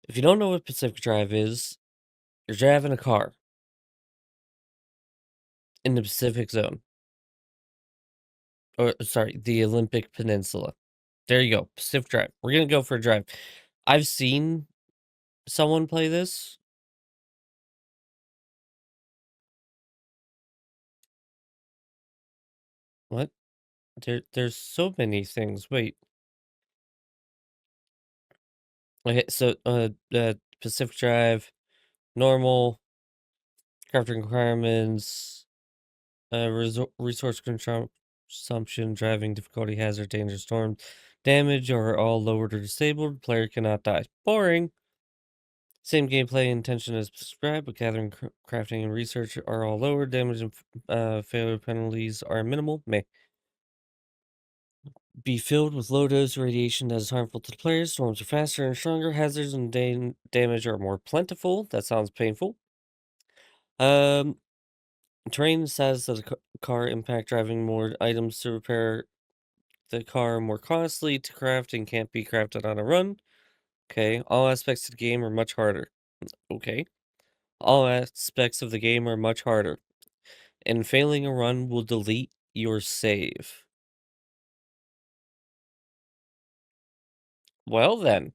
If you don't know what Pacific Drive is, you're driving a car in the Pacific Zone. Or, sorry, the Olympic Peninsula. There you go, Pacific Drive. We're gonna go for a drive. I've seen someone play this. What? There's so many things. Wait. Okay, so, Pacific Drive, normal, crafting requirements, resource consumption, driving difficulty, hazard, danger, storm, damage are all lowered or disabled. Player cannot die. Boring. Same gameplay intention as prescribed, but gathering, crafting, and research are all lower. Damage and failure penalties are minimal. May be filled with low dose radiation that is harmful to the players. Storms are faster and stronger. Hazards and damage are more plentiful. That sounds painful. Um, Terrain status of the car impact driving more items to repair the car more costly to craft and can't be crafted on a run. Okay, all aspects of the game are much harder. Okay, all aspects of the game are much harder. And failing a run will delete your save. Well then,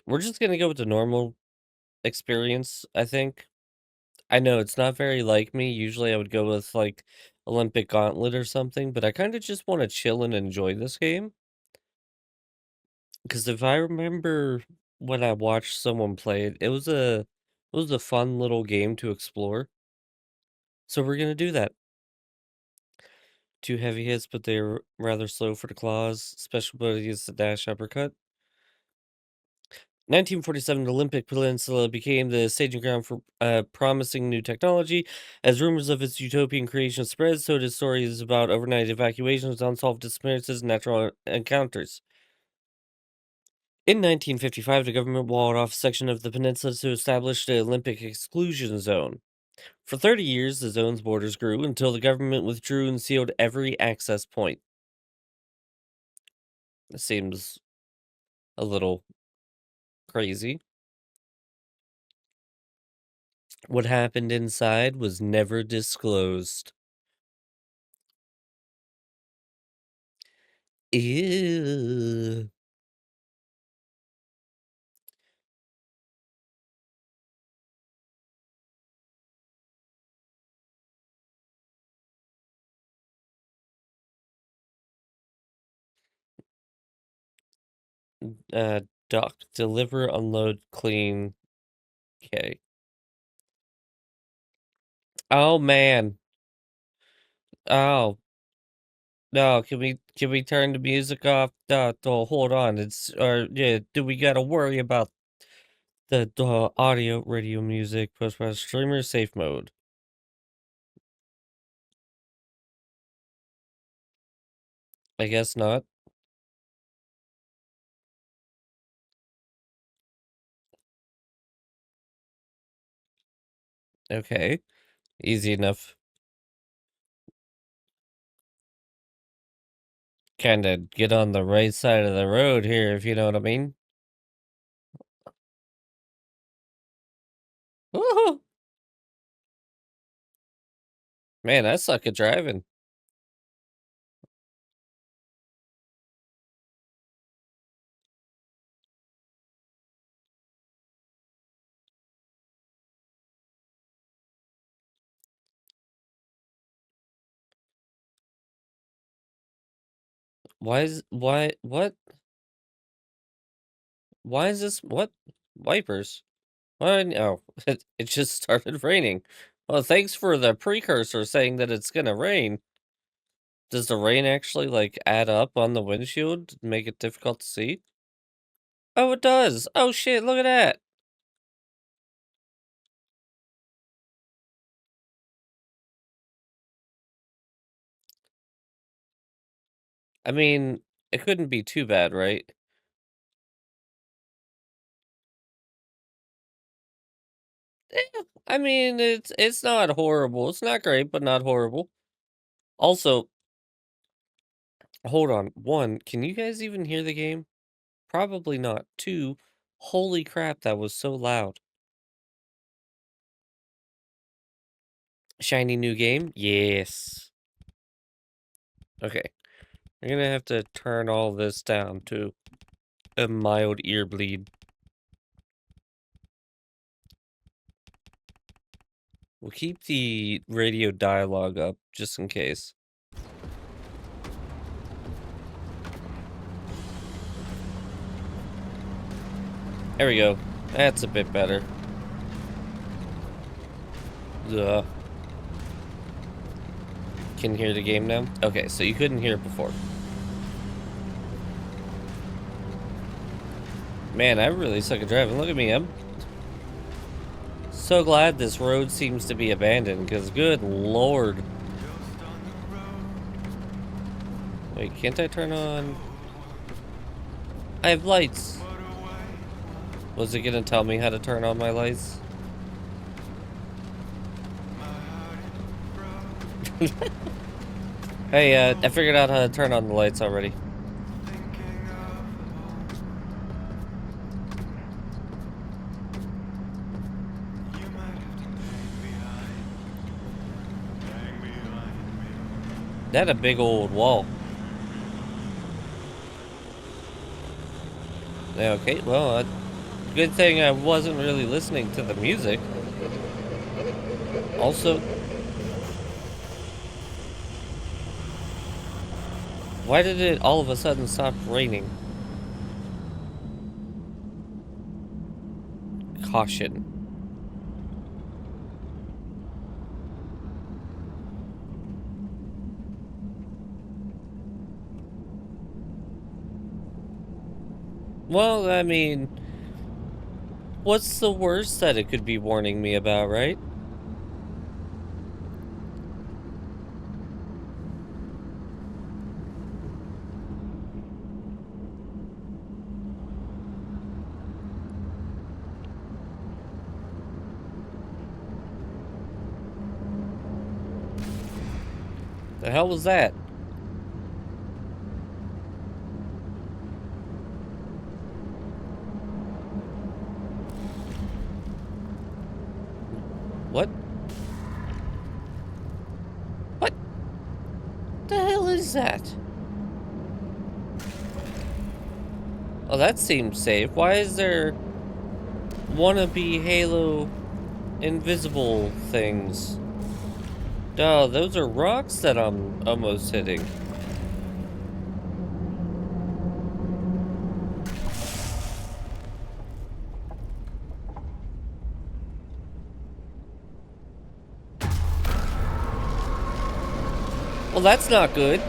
we're just gonna go with the normal experience, I think. I know it's not very like me. Usually I would go with like Olympic Gauntlet or something, but I kind of just want to chill and enjoy this game. Because if I remember when I watched someone play it, it was a fun little game to explore. So we're gonna do that. Two heavy hits, but they're rather slow for the claws. Special ability is the dash uppercut. 1947, the Olympic Peninsula became the staging ground for promising new technology. As rumors of its utopian creation spread, so did stories about overnight evacuations, unsolved disappearances, and natural encounters. In 1955, the government walled off a section of the peninsula to establish the Olympic exclusion zone. For 30 years, the zone's borders grew until the government withdrew and sealed every access point. It seems a little crazy. What happened inside was never disclosed. Ew. Uh, Dock, deliver, unload, clean. Okay. Oh man. Oh no. Can we turn the music off? Oh, hold on. It's yeah. Do we gotta worry about the audio, radio, music, post process, streamer, safe mode? I guess not. Okay. Easy enough. Kinda get on the right side of the road here, if you know what I mean. Woohoo! Man, I suck at driving. Why is this what? Wipers? Why no. It just started raining. Well, thanks for the precursor saying that it's gonna rain. Does the rain actually like add up on the windshield and make it difficult to see? Oh, it does. Oh shit, look at that. I mean, it couldn't be too bad, right? I mean, it's not horrible. It's not great, but not horrible. Also, hold on. One, can you guys even hear the game? Probably not. Two, Holy crap, that was so loud. Shiny new game? Yes. Okay. I'm gonna have to turn all this down to a mild ear bleed. We'll keep the radio dialogue up just in case. There we go. That's a bit better. Ugh. Can hear the game now? Okay, so you couldn't hear it before. Man, I really suck at driving. Look at me. I'm so glad this road seems to be abandoned, because good lord. Wait, can't I turn on? I have lights. Was it gonna tell me how to turn on my lights? Hey, I figured out how to turn on the lights already. That a big old wall. Yeah, okay, well, good thing I wasn't really listening to the music. Also, why did it all of a sudden stop raining? Caution. Well, I mean, what's the worst that it could be warning me about, right? The hell was that? What? What the hell is that? Oh, that seems safe. Why is there wannabe Halo invisible things? Oh, those are rocks that I'm almost hitting. Well, that's not good.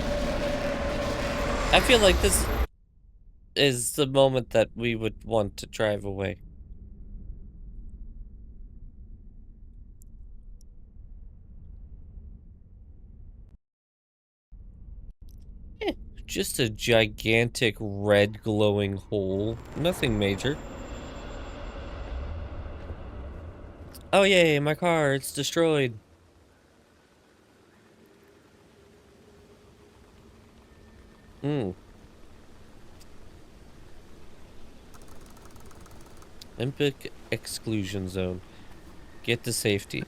I feel like this is the moment that we would want to drive away. Eh, just a gigantic red glowing hole. Nothing major. Oh yay, my car, it's destroyed. Hmm. Epic exclusion zone. Get to safety.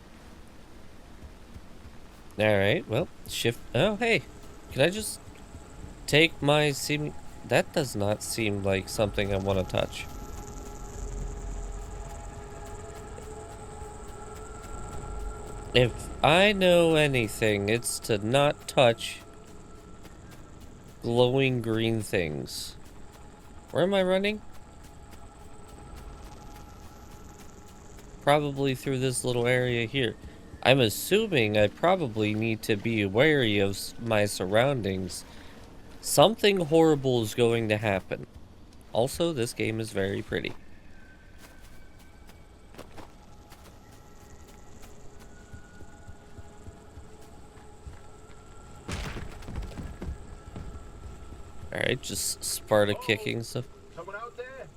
Alright, well, shift. Oh, hey. Can I just take my seeming. That does not seem like something I want to touch. If I know anything, it's to not touch glowing green things. Where am I running? Probably through this little area here. I'm assuming I probably need to be wary of my surroundings. Something horrible is going to happen. Also, this game is very pretty. Alright, just Sparta kicking stuff. Someone out there?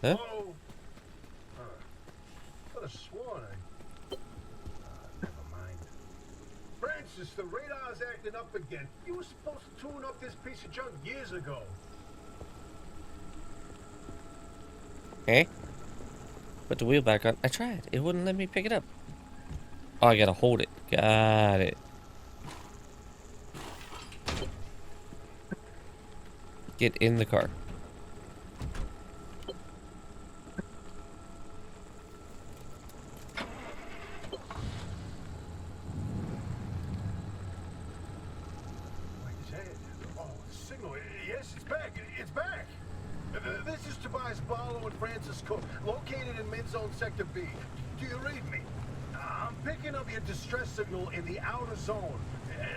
Huh? Oh. Could have sworn I. Never mind. Francis, the radar's acting up again. You were supposed to tune up this piece of junk years ago. Eh? Put the wheel back on. I tried. It wouldn't let me pick it up. Oh, I gotta hold it. Got it. Get in the car. Wait, is that it? Oh, the signal. Yes, it's back. It's back. This is Tobias Barlow and Francis Cook, located in mid-zone sector B. Do you read me? I'm picking up your distress signal in the outer zone.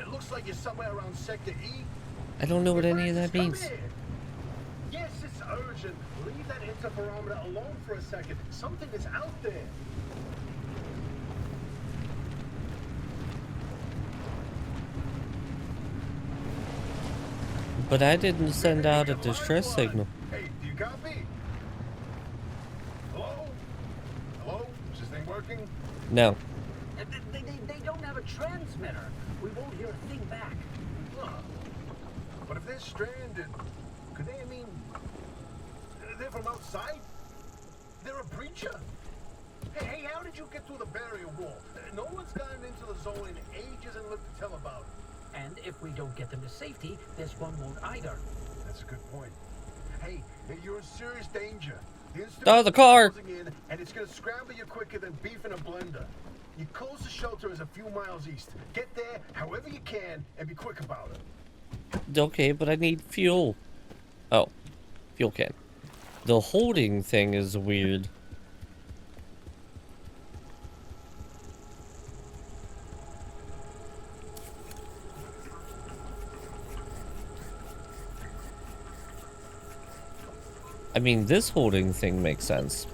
It looks like you're somewhere around sector E. I don't know Hey, what any of Francis, that come means. here. Yes, it's urgent. Leave that interferometer alone for a second. Something is out there. But I didn't send out a Hey, distress line's on. signal. Hey, do you copy? Hello? Hello? Is this thing working? No. They don't have a transmitter. We won't hear a thing back. Huh. But if they're stranded, could they, they're from outside? They're a breacher? Hey, how did you get through the barrier wall? No one's gotten into the zone in ages and lived to tell about it. And if we don't get them to safety, this one won't either. That's a good point. Hey, you're in serious danger. Oh, the car! Closing in, and it's gonna scramble you quicker than beef in a blender. Your closest shelter is a few miles east. Get there however you can and be quick about it. Okay, but I need fuel. Oh, fuel can. The holding thing is weird. I mean, this holding thing makes sense.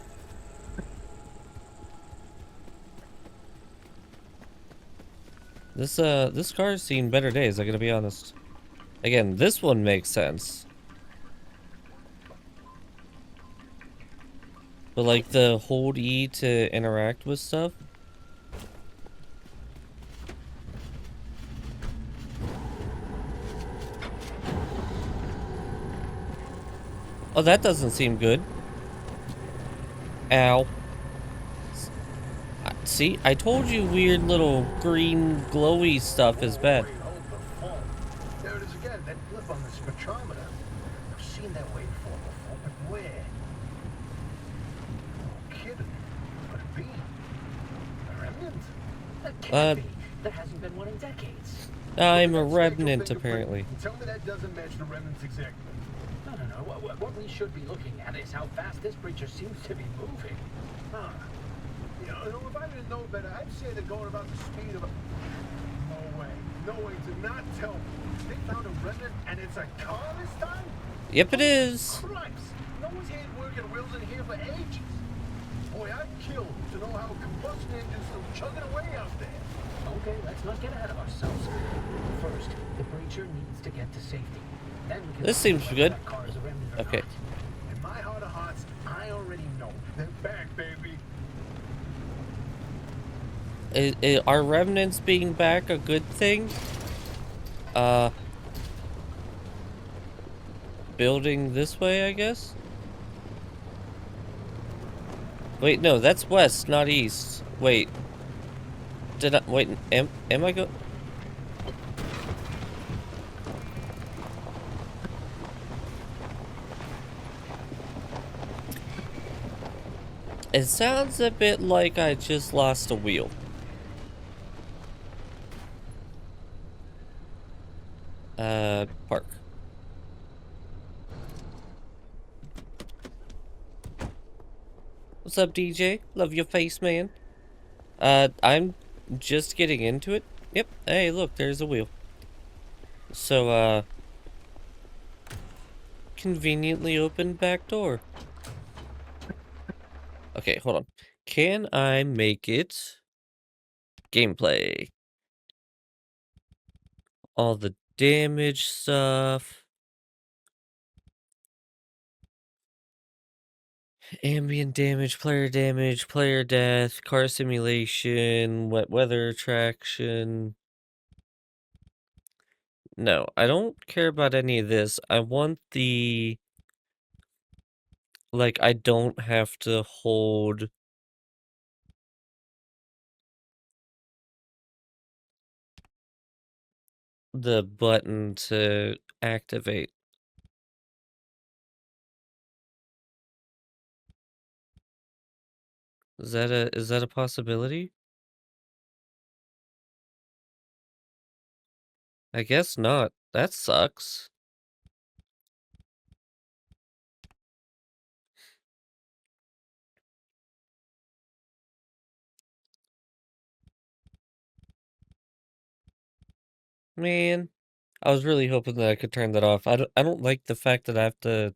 This car's seen better days, I gotta be honest. Again, this one makes sense. But like the hold E to interact with stuff. Oh, that doesn't seem good. Ow. See, I told you weird little green glowy stuff is bad. Wait, hold the phone. There it is again, that blip on the spectrometer. I've seen that waveform before, but where? No kidding. Could it be? A remnant? That can't be. There hasn't been one in decades. I'm a Look at that spectral revenant, fingerprint apparently. and tell me that doesn't match the remnant's exactly. No. What we should be looking at is how fast this creature seems to be moving. Huh. You know, if I didn't know better, I'd say they're going about the speed of a... No way. No way. Do not tell me. They found a remnant and it's a car this time? Yep, it is. Christ! No one's had working wheels in here for ages. Boy, I'd kill to know how combustion engines still chugging away out there. Okay, let's not get ahead of ourselves. First, the breacher needs to get to safety. Then we can This decide seems whether good. that car is a remnant or Okay. not. In my heart of hearts, I already know. They're back, baby. Are remnants being back a good thing? Building this way, I guess? Wait, no, that's west, not east. Wait. Wait, am I go? It sounds a bit like I just lost a wheel. Park. What's up, DJ? Love your face, man. I'm just getting into it. Yep. Hey, look, there's a wheel. So, conveniently opened back door. Okay, hold on. Can I make it gameplay? All the damage stuff. Ambient damage, player death, car simulation, wet weather traction. No, I don't care about any of this. I want the Like, I don't have to hold the button to activate. Is that a possibility? I guess not. That sucks. Man, I was really hoping that I could turn that off. I don't like the fact that I have to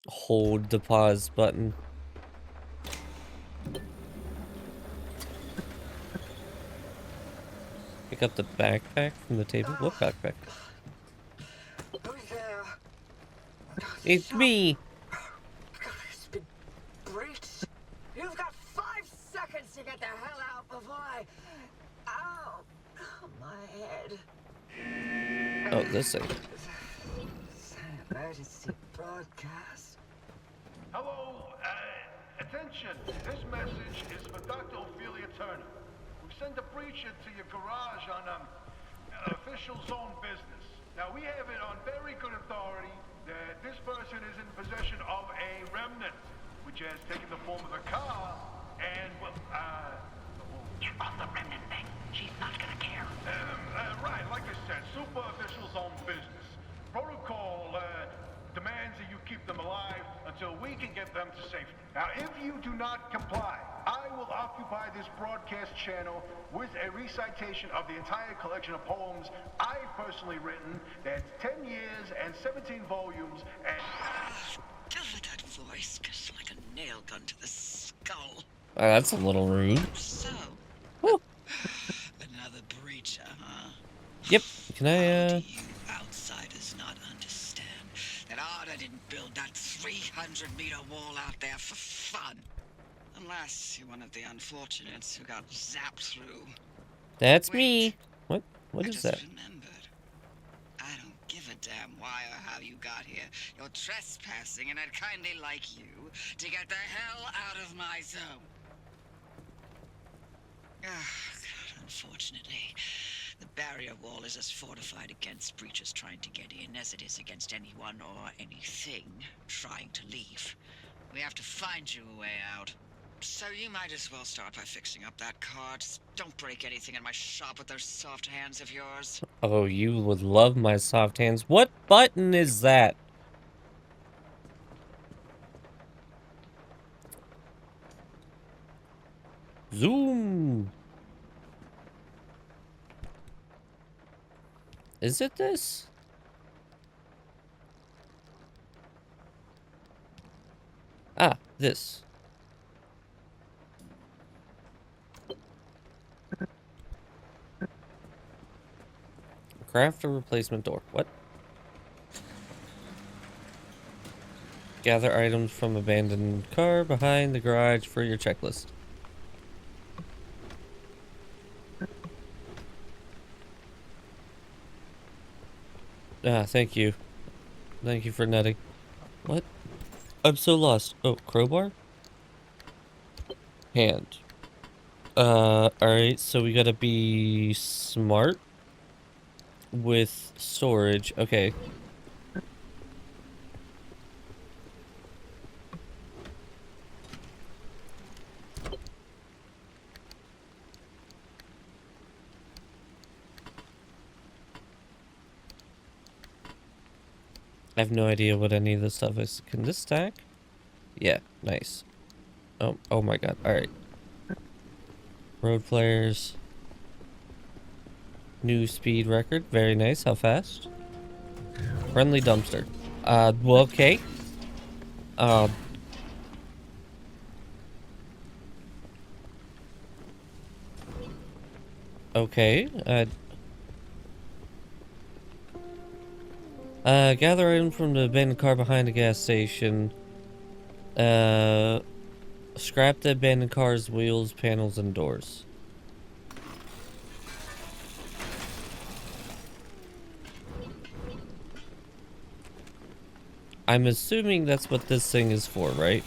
hold the pause button. Pick up the backpack from the table. What backpack? Who's there? It's Shut. me! It's been breached. You've got 5 seconds to get the hell out before I... Ow! My head. Oh, this thing. It's an emergency broadcast. Hello, attention. This message is for Dr. Ophelia Turner. We sent a breacher to your garage on official zone business. Now, we have it on very good authority that this person is in possession of a remnant, which has taken the form of a car, and, well, Get off the remnant thing. She's not gonna care. right, like I said, super official zone business. Protocol, demands that you keep them alive until we can get them to safety. Now, if you do not comply, I will occupy this broadcast channel with a recitation of the entire collection of poems I've personally written. That's 10 years and 17 volumes, and... Give it that voice, just like a nail gun to the skull. That's a little rude. So, Woo. another breacher, huh? Yep. Can How I, do you outsiders not understand that Arda didn't build that 300-meter wall out there for fun? Unless you're one of the unfortunates who got zapped through. That's Wait. me. What? What I is just that? remembered. I don't give a damn why or how you got here. You're trespassing, and I'd kindly like you to get the hell out of my zone. Ah, God, unfortunately, the barrier wall is as fortified against breaches trying to get in as it is against anyone or anything trying to leave. We have to find you a way out. So you might as well start by fixing up that car. Just don't break anything in my shop with those soft hands of yours. Oh, you would love my soft hands. What button is that? Zoom. Is it this? Ah, this. Craft a replacement door. What? Gather items from abandoned car behind the garage for your checklist. Ah, thank you. Thank you for nutting. What? I'm so lost. Oh, crowbar? Hand. Alright, so we gotta be smart with storage. Okay. I have no idea what any of this stuff is. Can this stack? Yeah, nice. Oh my god. Alright. Road flares. New speed record. Very nice. How fast? Friendly dumpster. Well, okay. Okay. Gather item from the abandoned car behind the gas station. Scrap the abandoned car's wheels, panels, and doors. I'm assuming that's what this thing is for, right?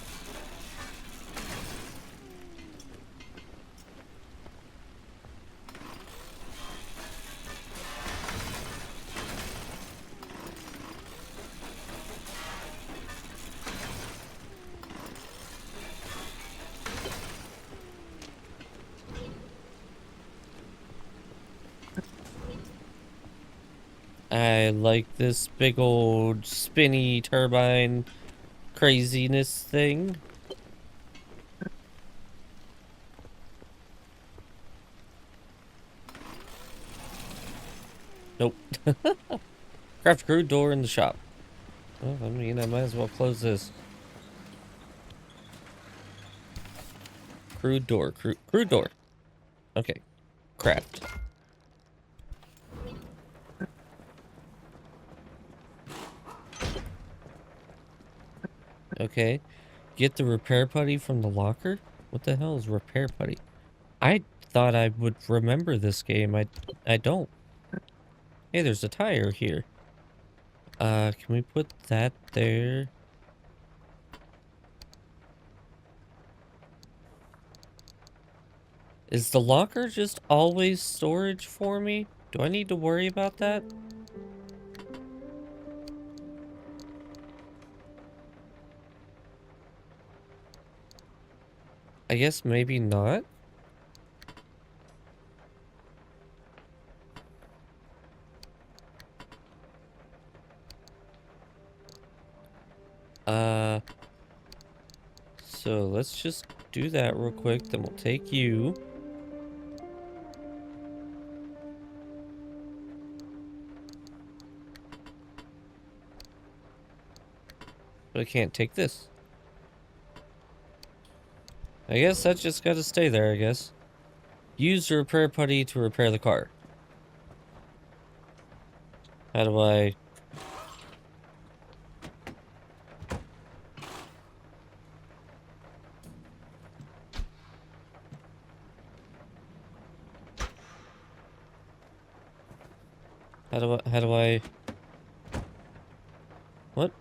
I like this big old spinny turbine craziness thing. Nope. Craft crude door in the shop. Well, I mean, I might as well close this. Crude door. Crude door. Okay. Craft. Okay. Get the repair putty from the locker? What the hell is repair putty? I thought I would remember this game. I don't. Hey, there's a tire here. Can we put that there? Is the locker just always storage for me? Do I need to worry about that? I guess maybe not. So let's just do that real quick, then we'll take you. But I can't take this. I guess that's just gotta stay there, I guess. Use the repair putty to repair the car. How do I... How do I... What?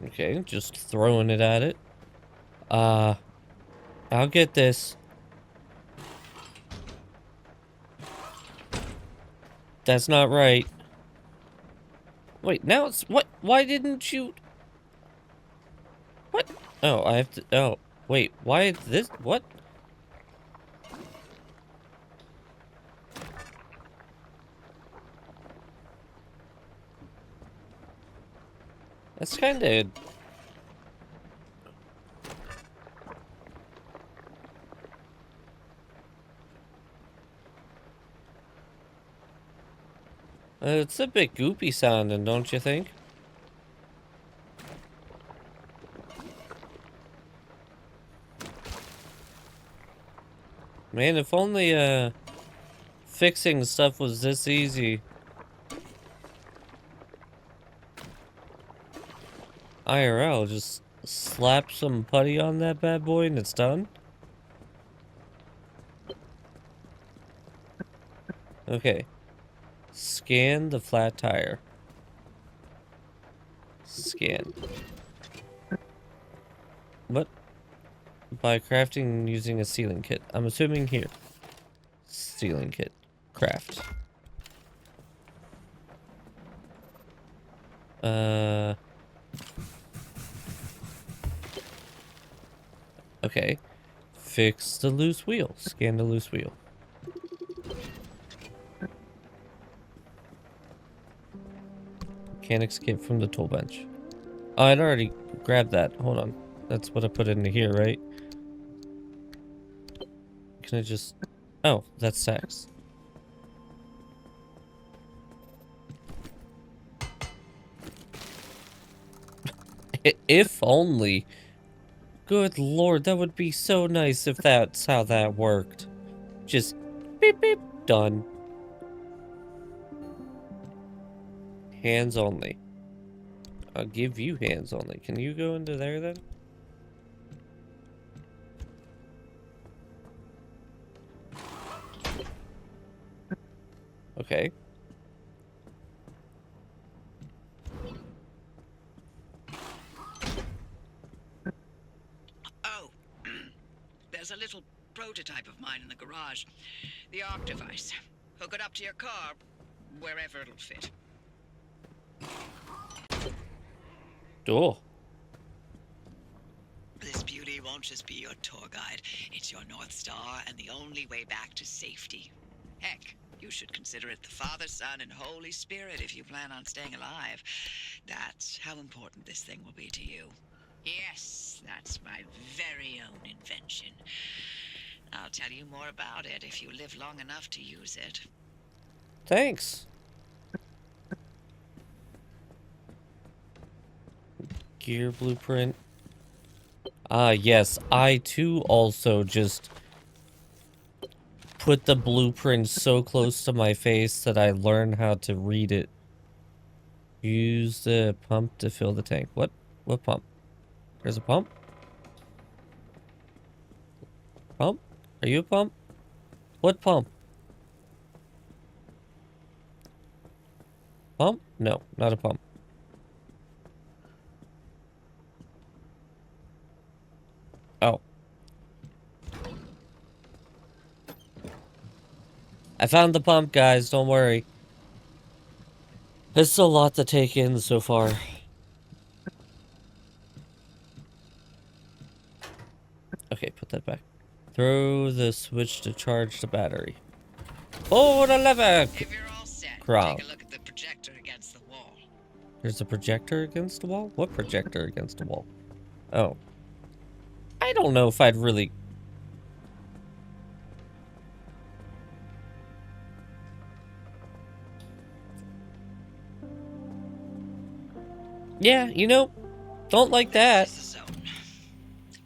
Okay, just throwing it at it. I'll get this. That's not right. Wait, now it's... What? Why didn't you... What? Oh, I have to... Oh, wait, why this... What? That's kinda... it's a bit goopy sounding, don't you think? Man, if only, fixing stuff was this easy. IRL, just slap some putty on that bad boy and it's done? Okay. Scan the flat tire. Scan. What? By crafting using a sealing kit. I'm assuming here. Sealing kit. Craft. Okay. Fix the loose wheel. Scan the loose wheel. Mechanics kit from the tool bench. Oh, I'd already grabbed that. Hold on. That's what I put into here, right? Can I just... Oh, that's sacks. If only. Good lord, that would be so nice if that's how that worked. Just beep beep, done. Hands only. I'll give you hands only. Can you go into there then? Okay. Oh, there's a little prototype of mine in the garage. The arc device. Hook it up to your car, wherever it'll fit. Cool. This beauty won't just be your tour guide. It's your North Star and the only way back to safety. Heck, you should consider it the Father, Son, and Holy Spirit if you plan on staying alive. That's how important this thing will be to you. Yes, that's my very own invention. I'll tell you more about it if you live long enough to use it. Thanks. Gear blueprint. Ah, yes. I too also just put the blueprint so close to my face that I learned how to read it. Use the pump to fill the tank. What? What pump? There's a pump? Pump? Are you a pump? What pump? Pump? No, not a pump. Oh. I found the pump, guys. Don't worry. It's a lot to take in so far. Okay, put that back. Throw the switch to charge the battery. Oh, the lever! If you're all set, Crown. take a look at the projector against the wall. There's a projector against the wall? What projector against the wall? Oh. I don't know if I'd really... Yeah, you know, don't like that. This is the zone.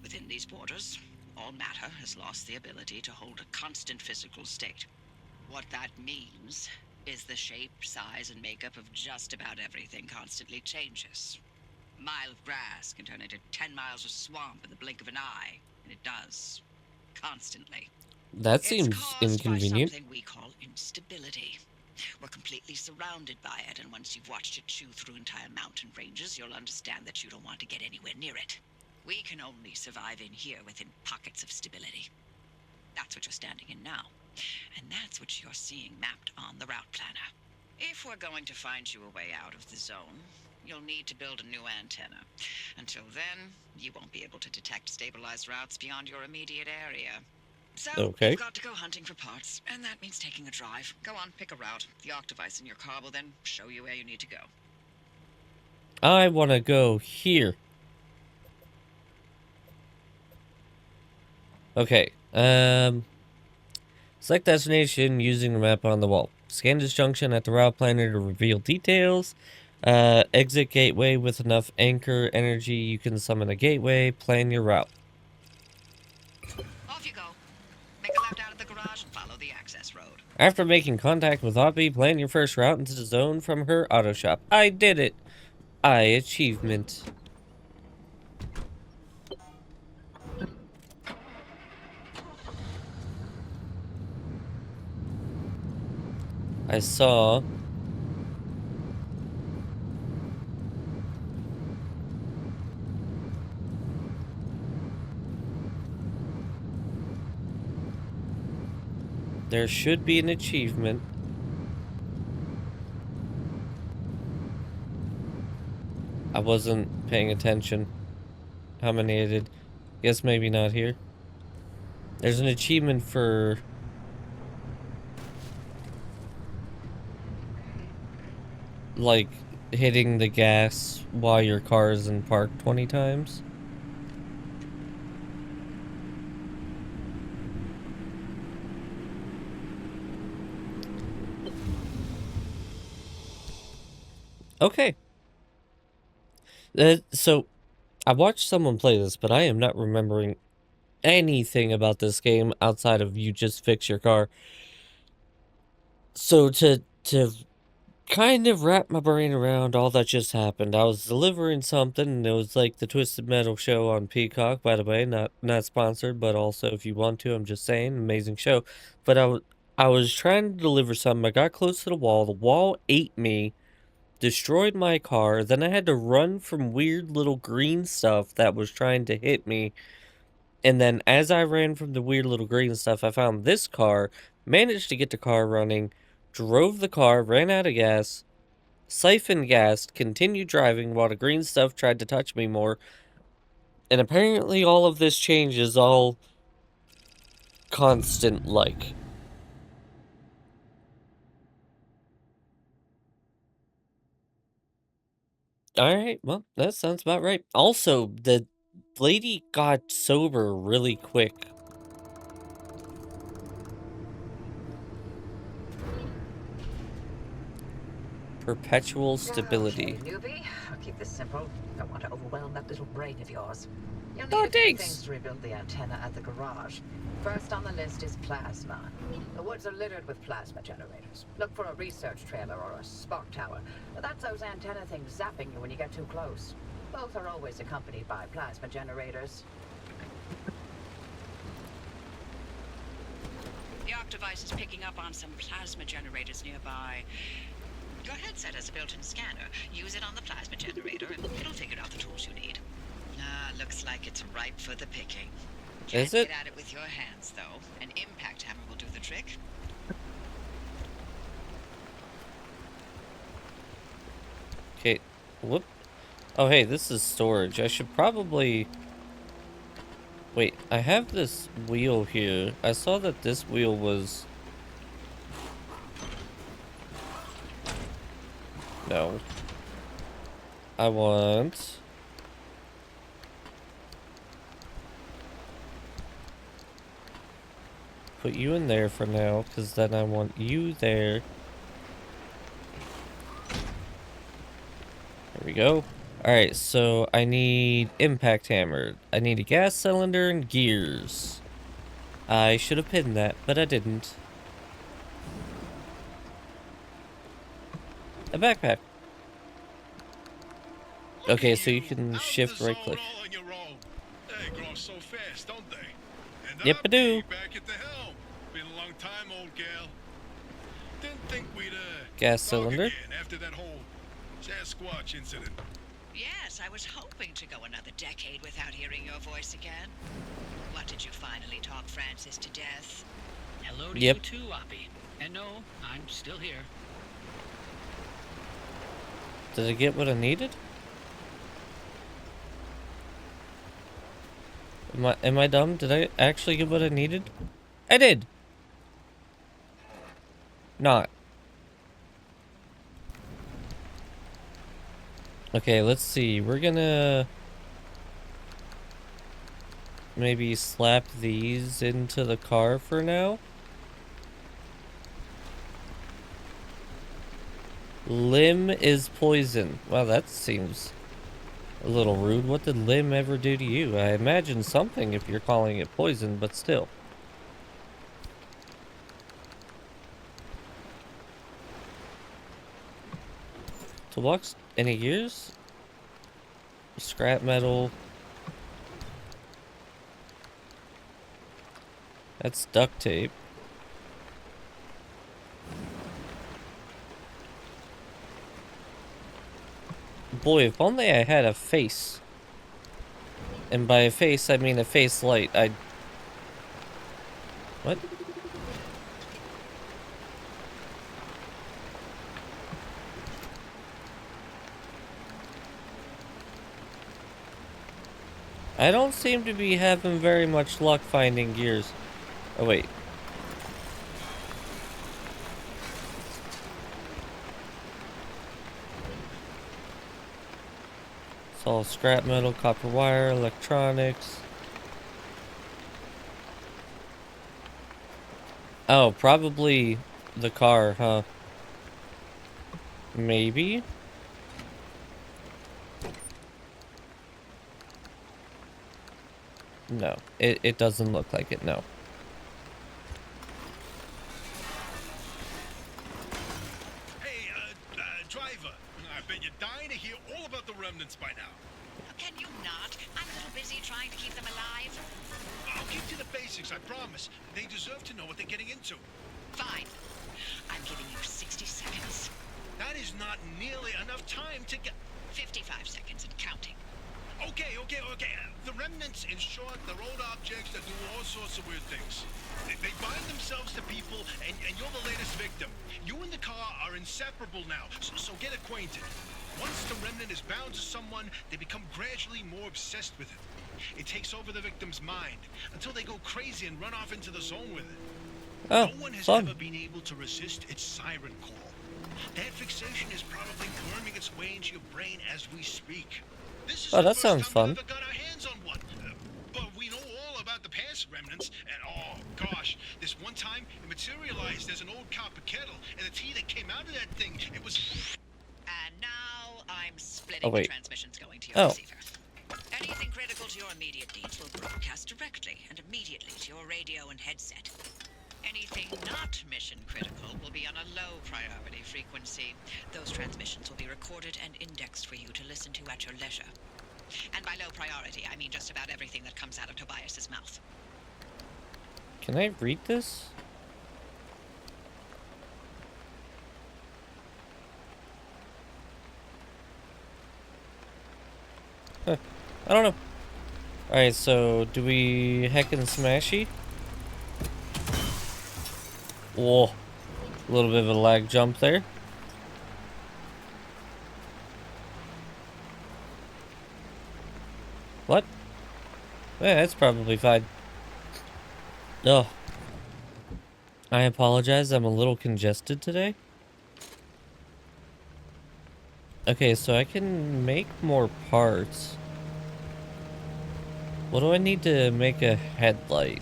Within these borders, all matter has lost the ability to hold a constant physical state. What that means is the shape, size, and makeup of just about everything constantly changes. A mile of grass can turn into 10 miles of swamp in the blink of an eye, and it does. Constantly. That It's seems caused inconvenient. by something we call instability. We're completely surrounded by it, and once you've watched it chew through entire mountain ranges, you'll understand that you don't want to get anywhere near it. We can only survive in here within pockets of stability. That's what you're standing in now. And that's what you're seeing mapped on the route planner. If we're going to find you a way out of the zone, you'll need to build a new antenna. Until then, you won't be able to detect stabilized routes beyond your immediate area. So, Okay. you've got to go hunting for parts, and that means taking a drive. Go on, pick a route. The arc device in your car will then show you where you need to go. I want to go here. Okay. Select destination using the map on the wall. Scan this junction at the route planner to reveal details. Exit gateway with enough anchor energy. You can summon a gateway. Plan your route. Off you go. Make a left out of the garage and follow the access road. After making contact with Hoppy, plan your first route into the zone from her auto shop. I did it. Achievement. I saw there should be an achievement. I wasn't paying attention. How many I did? Guess maybe not here. There's an achievement for like hitting the gas while your car is in park 20 times. Okay. So I watched someone play this, but I am not remembering anything about this game outside of you just fix your car. So to kind of wrap my brain around all that just happened, I was delivering something, and it was like the Twisted Metal show on Peacock, by the way, not sponsored, but also if you want to, I'm just saying, amazing show. But I was trying to deliver something. I got close to the wall. The wall ate me, destroyed my car. Then I had to run from weird little green stuff that was trying to hit me. And then as I ran from the weird little green stuff, I found this car, managed to get the car running, drove the car, ran out of gas, siphoned gas, continued driving while the green stuff tried to touch me more. And apparently all of this change is all constant like. Alright, well, that sounds about right. Also, the lady got sober really quick. Perpetual Okay, stability. newbie. I'll keep this simple. Don't want to overwhelm that little brain of yours. You'll need Oh, a few things thanks! to rebuild the antenna at the garage. First on the list is plasma. The woods are littered with plasma generators. Look for a research trailer or a spark tower. That's those antenna things zapping you when you get too close. Both are always accompanied by plasma generators. The ARC device is picking up on some plasma generators nearby. Your headset has a built-in scanner. Use it on the plasma generator, and it'll figure out the tools you need. Looks like it's ripe for the picking. Can't Is it? get at it with your hands, though. An impact hammer will do the trick. Okay, whoop. Oh, hey, this is storage. I should probably... Wait, I have this wheel here. I saw that this wheel was... No. I want... Put you in there for now, because then I want you there. There we go. Alright, so I need impact hammer. I need a gas cylinder and gears. I should have pinned that, but I didn't. A backpack. Okay, so you can shift right click. All on your own. They grow so fast, don't they? And Yep, I do. back at the helm. Been a long time, old gal. Didn't think we'd Gas talk cylinder. again after that whole Sasquatch incident. Yes, I was hoping to go another decade without hearing your voice again. What, did you finally talk Francis to death? Hello to Yep. you too, Oppie. And no, I'm still here. Did I get what I needed? Am I dumb? Did I actually get what I needed? I did. Not. Okay, let's see. We're gonna maybe slap these into the car for now. Limb is poison. Well, that seems a little rude. What did Limb ever do to you? I imagine something if you're calling it poison, but still. Toolbox? Any gears? Scrap metal. That's duct tape. Boy, if only I had a face. And by a face, I mean a face light. What? I don't seem to be having very much luck finding gears. Oh, wait. It's all scrap metal, copper wire, electronics. Oh, probably the car, huh? Maybe? No, it doesn't look like it, no. Hey, driver. I bet you're dying to hear all about the remnants by now. Can you not? I'm a little busy trying to keep them alive. I'll get to the basics, I promise. They deserve to know what they're getting into. Fine. I'm giving you 60 seconds. That is not nearly enough time to get... 55 seconds and counting. Okay. The remnants, in short, they're old objects that do all sorts of weird things. They bind themselves to people, and you're the latest victim. You and the car are inseparable now, so get acquainted. Once the remnant is bound to someone, they become gradually more obsessed with it. It takes over the victim's mind, until they go crazy and run off into the zone with it. Oh, No one has fun. ever been able to resist its siren call. That fixation is probably worming its way into your brain as we speak. This is Oh, the that first sounds time fun. we've ever got our hands on one. But we know all about the past remnants, and oh gosh, this one time it materialized as an old copper kettle, and the tea that came out of that thing, it was... And now I'm splitting Oh, the wait. transmissions going to your Oh. receiver. Anything critical to your immediate needs will broadcast directly and immediately to your radio and headset. Anything not mission critical will be on a low priority frequency. Those transmissions will be recorded and indexed for you to listen to at your leisure. And by low priority, I mean just about everything that comes out of Tobias's mouth. Can I read this? Huh. I don't know. Alright, so do we heckin' smashy? Whoa. A little bit of a lag jump there. What? Yeah, that's probably fine. Oh. I apologize, I'm a little congested today. Okay, so I can make more parts. What do I need to make a headlight?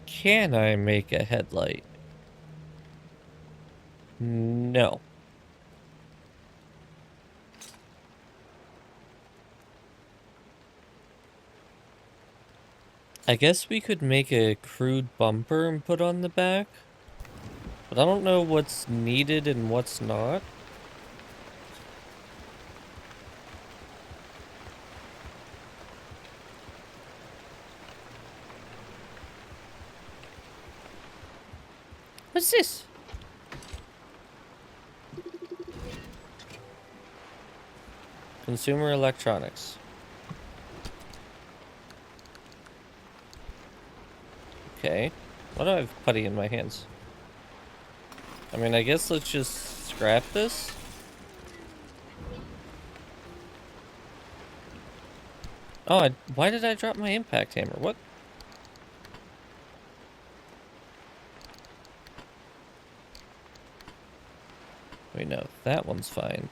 Can I make a headlight? No. I guess we could make a crude bumper and put on the back. But I don't know what's needed and what's not. What's this? Consumer electronics. Okay. Why do I have putty in my hands? I mean, I guess let's just scrap this. Oh, why did I drop my impact hammer? What? Wait, no. That one's fine.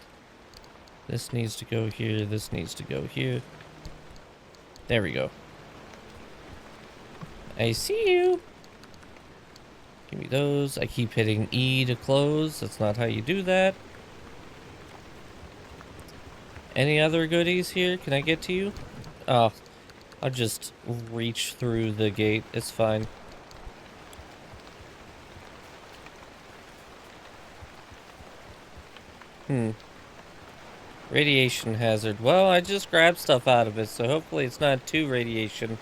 This needs to go here. This needs to go here. There we go. I see you. Give me those. I keep hitting E to close. That's not how you do that. Any other goodies here? Can I get to you? Oh, I'll just reach through the gate. It's fine. Radiation hazard. Well, I just grabbed stuff out of it, so hopefully it's not too radiation.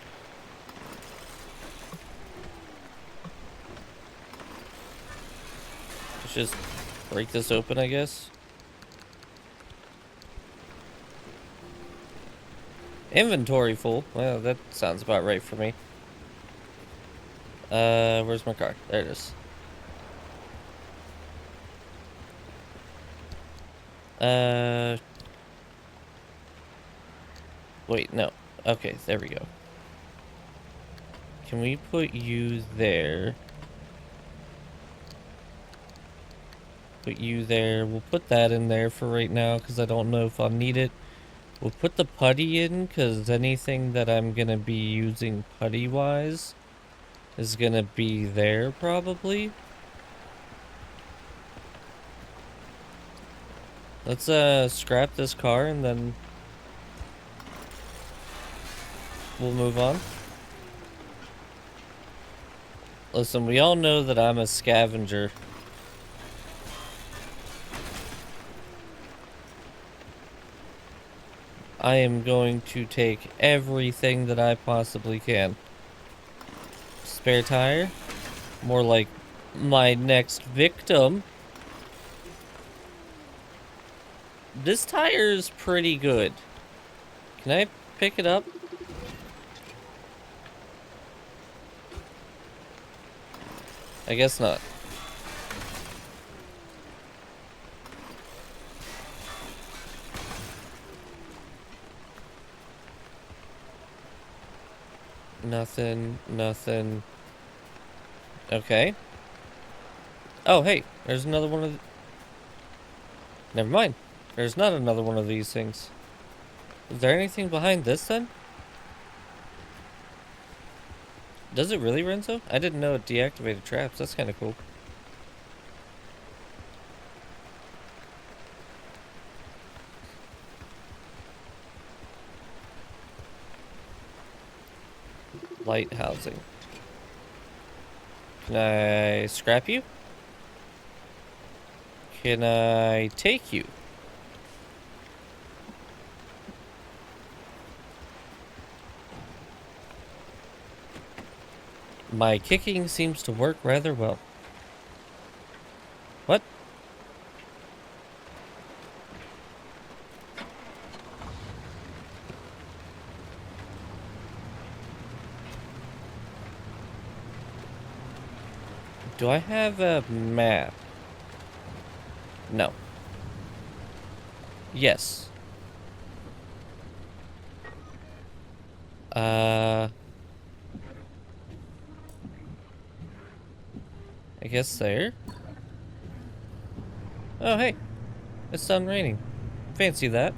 Let's just break this open, I guess. Inventory full. Well, that sounds about right for me. Where's my car? There it is. Wait, no. Okay, there we go. Can we put you there? Put you there. We'll put that in there for right now, because I don't know if I'll need it. We'll put the putty in, because anything that I'm going to be using putty-wise is going to be there, probably. Let's, scrap this car, and then we'll move on. Listen, we all know that I'm a scavenger. I am going to take everything that I possibly can. Spare tire? More like my next victim. This tire is pretty good. Can I pick it up? I guess not. Nothing, nothing. Okay. Oh, hey, there's another one of Never mind. There's not another one of these things. Is there anything behind this then? Does it really, Renzo? I didn't know it deactivated traps. That's kind of cool. Light housing. Can I scrap you? Can I take you? My kicking seems to work rather well. What? Do I have a map? No. Yes. I guess there. Oh, hey. It's done raining. Fancy that.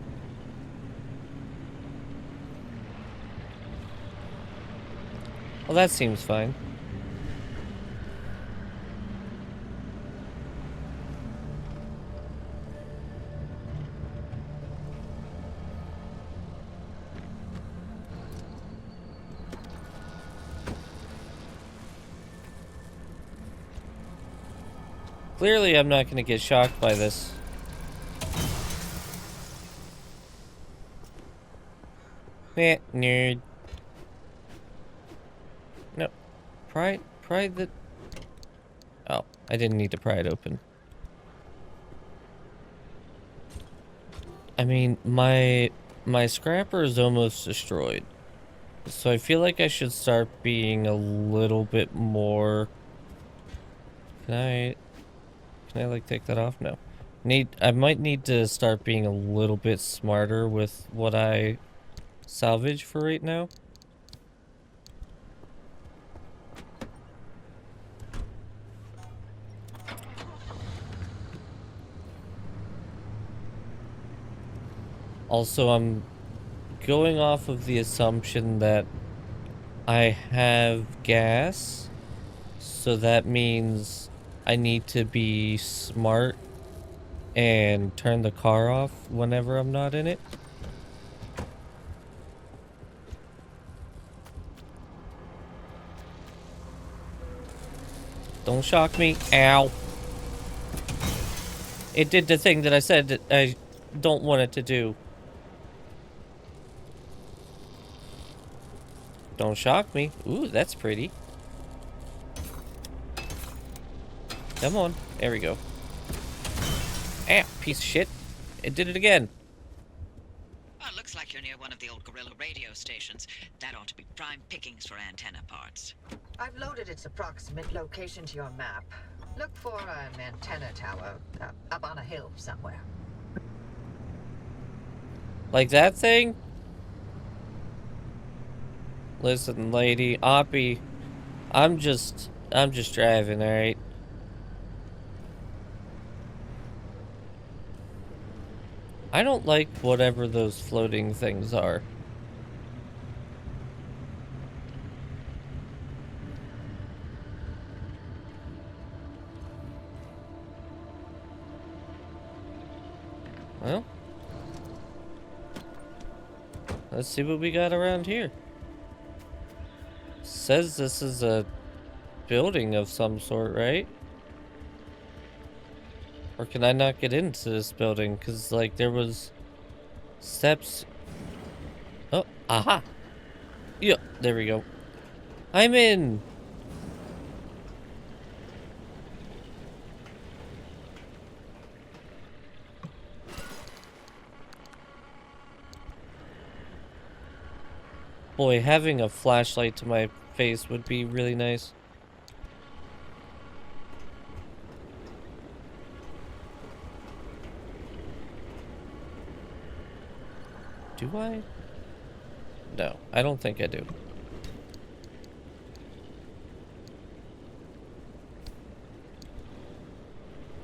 Well, that seems fine. Clearly, I'm not going to get shocked by this. Meh, nerd. No. Pry the... Oh, I didn't need to pry it open. I mean, my scrapper is almost destroyed. So I feel like I should start being a little bit more... Can I like take that off? No. I might need to start being a little bit smarter with what I salvage for right now. Also, I'm going off of the assumption that I have gas, so that means I need to be smart and turn the car off whenever I'm not in it. Don't shock me. Ow. It did the thing that I said that I don't want it to do. Don't shock me. Ooh, that's pretty. Come on. There we go. Ah, piece of shit. It did it again. Well, it looks like you're near one of the old guerrilla radio stations. That ought to be prime pickings for antenna parts. I've loaded its approximate location to your map. Look for an antenna tower up on a hill somewhere. Like that thing? Listen, lady, Oppie, I'm just driving, alright? I don't like whatever those floating things are. Well, let's see what we got around here. Says this is a building of some sort, right? Or can I not get into this building? Because, like, there was steps. Oh, aha. Yeah, there we go. I'm in. Boy, having a flashlight to my face would be really nice. Do I? No, I don't think I do.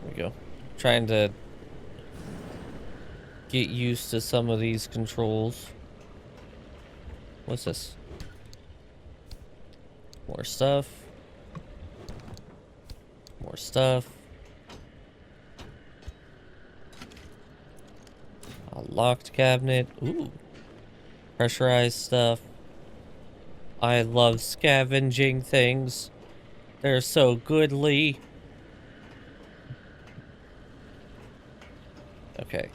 There we go. Trying to get used to some of these controls. What's this? More stuff. More stuff. A locked cabinet. Ooh. Pressurized stuff. I love scavenging things. They're so goodly. Okay.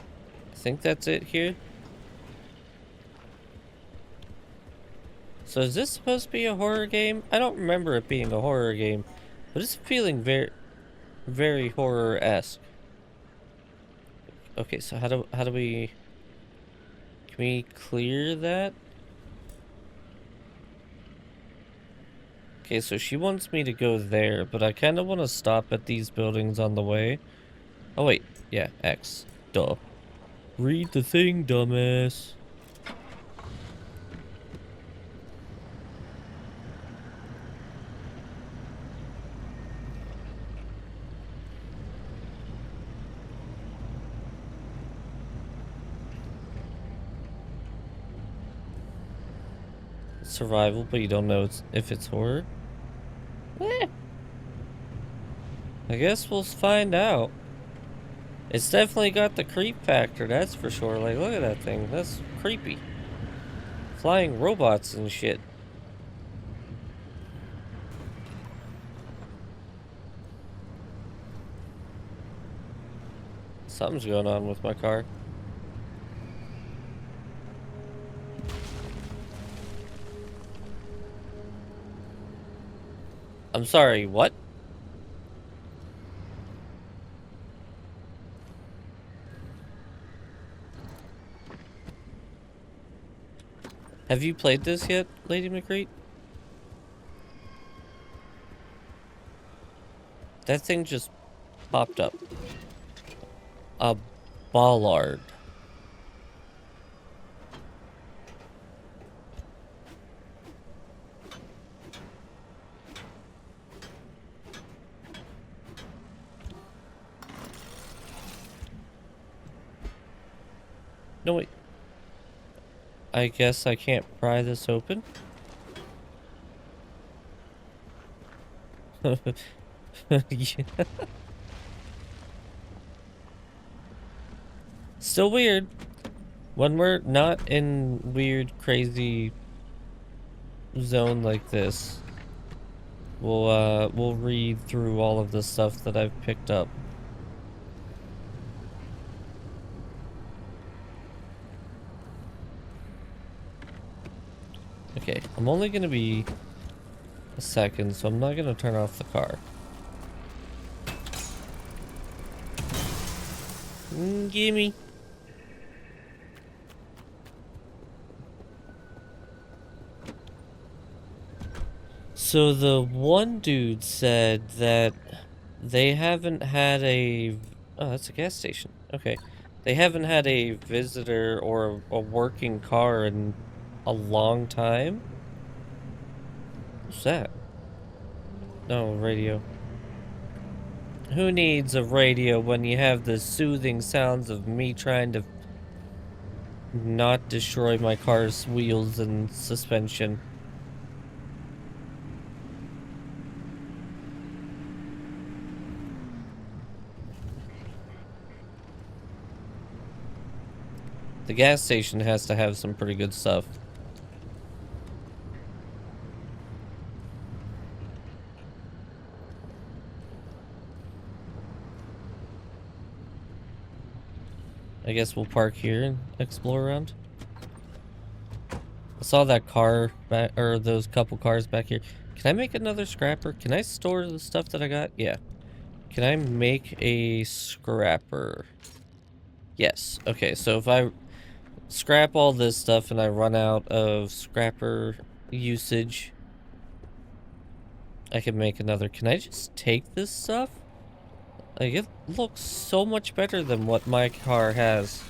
I think that's it here. So is this supposed to be a horror game? I don't remember it being a horror game, but it's feeling very, very horror-esque. Okay, so how do we... Can we clear that? Okay, so she wants me to go there, but I kind of want to stop at these buildings on the way. Oh, wait. Yeah, X. Duh. Read the thing, dumbass. Survival, but you don't know if it's horror? Eh. I guess we'll find out. It's definitely got the creep factor, that's for sure. Like, look at that thing. That's creepy. Flying robots and shit. Something's going on with my car. I'm sorry, what? Have you played this yet, Lady McCreate? That thing just popped up. A bollard. No, wait. I guess I can't pry this open. Yeah. Still weird. When we're not in weird, crazy zone like this, we'll read through all of the stuff that I've picked up. Okay, I'm only gonna be a second, so I'm not gonna turn off the car. Gimme. So the one dude said that they haven't had a... Oh, that's a gas station. Okay. They haven't had a visitor or a working car in a long time. What's that? No, radio. Who needs a radio when you have the soothing sounds of me trying to not destroy my car's wheels and suspension? The gas station has to have some pretty good stuff. I guess we'll park here and explore around. I saw that car back, or those couple cars back here. Can I make another scrapper? Can I store the stuff that I got? Yeah. Can I make a scrapper? Yes. Okay, so if I... scrap all this stuff and I run out of scrapper usage, I can make another. Can I just take this stuff? Like, it looks so much better than what my car has.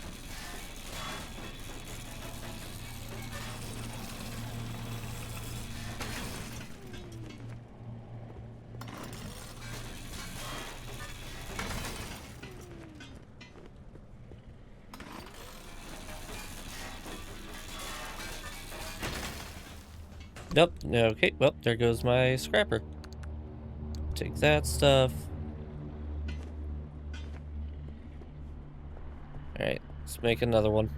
Nope. Okay, well, there goes my scrapper. Take that stuff. Alright, let's make another one.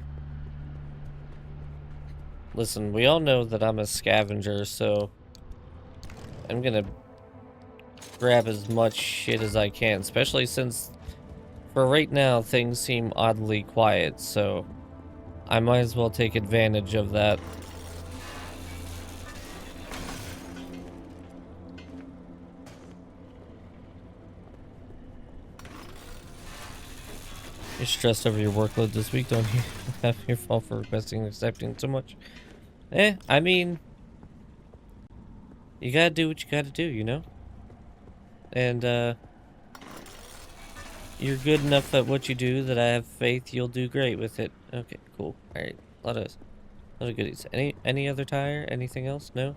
Listen, we all know that I'm a scavenger, so I'm gonna grab as much shit as I can, especially since for right now things seem oddly quiet, so I might as well take advantage of that. You're stressed over your workload this week, don't you? Have your fault for requesting and accepting so much. I mean, you gotta do what you gotta do, you know? And, you're good enough at what you do that I have faith you'll do great with it. Okay, cool. Alright, a lot of goodies. Any other tire? Anything else? No?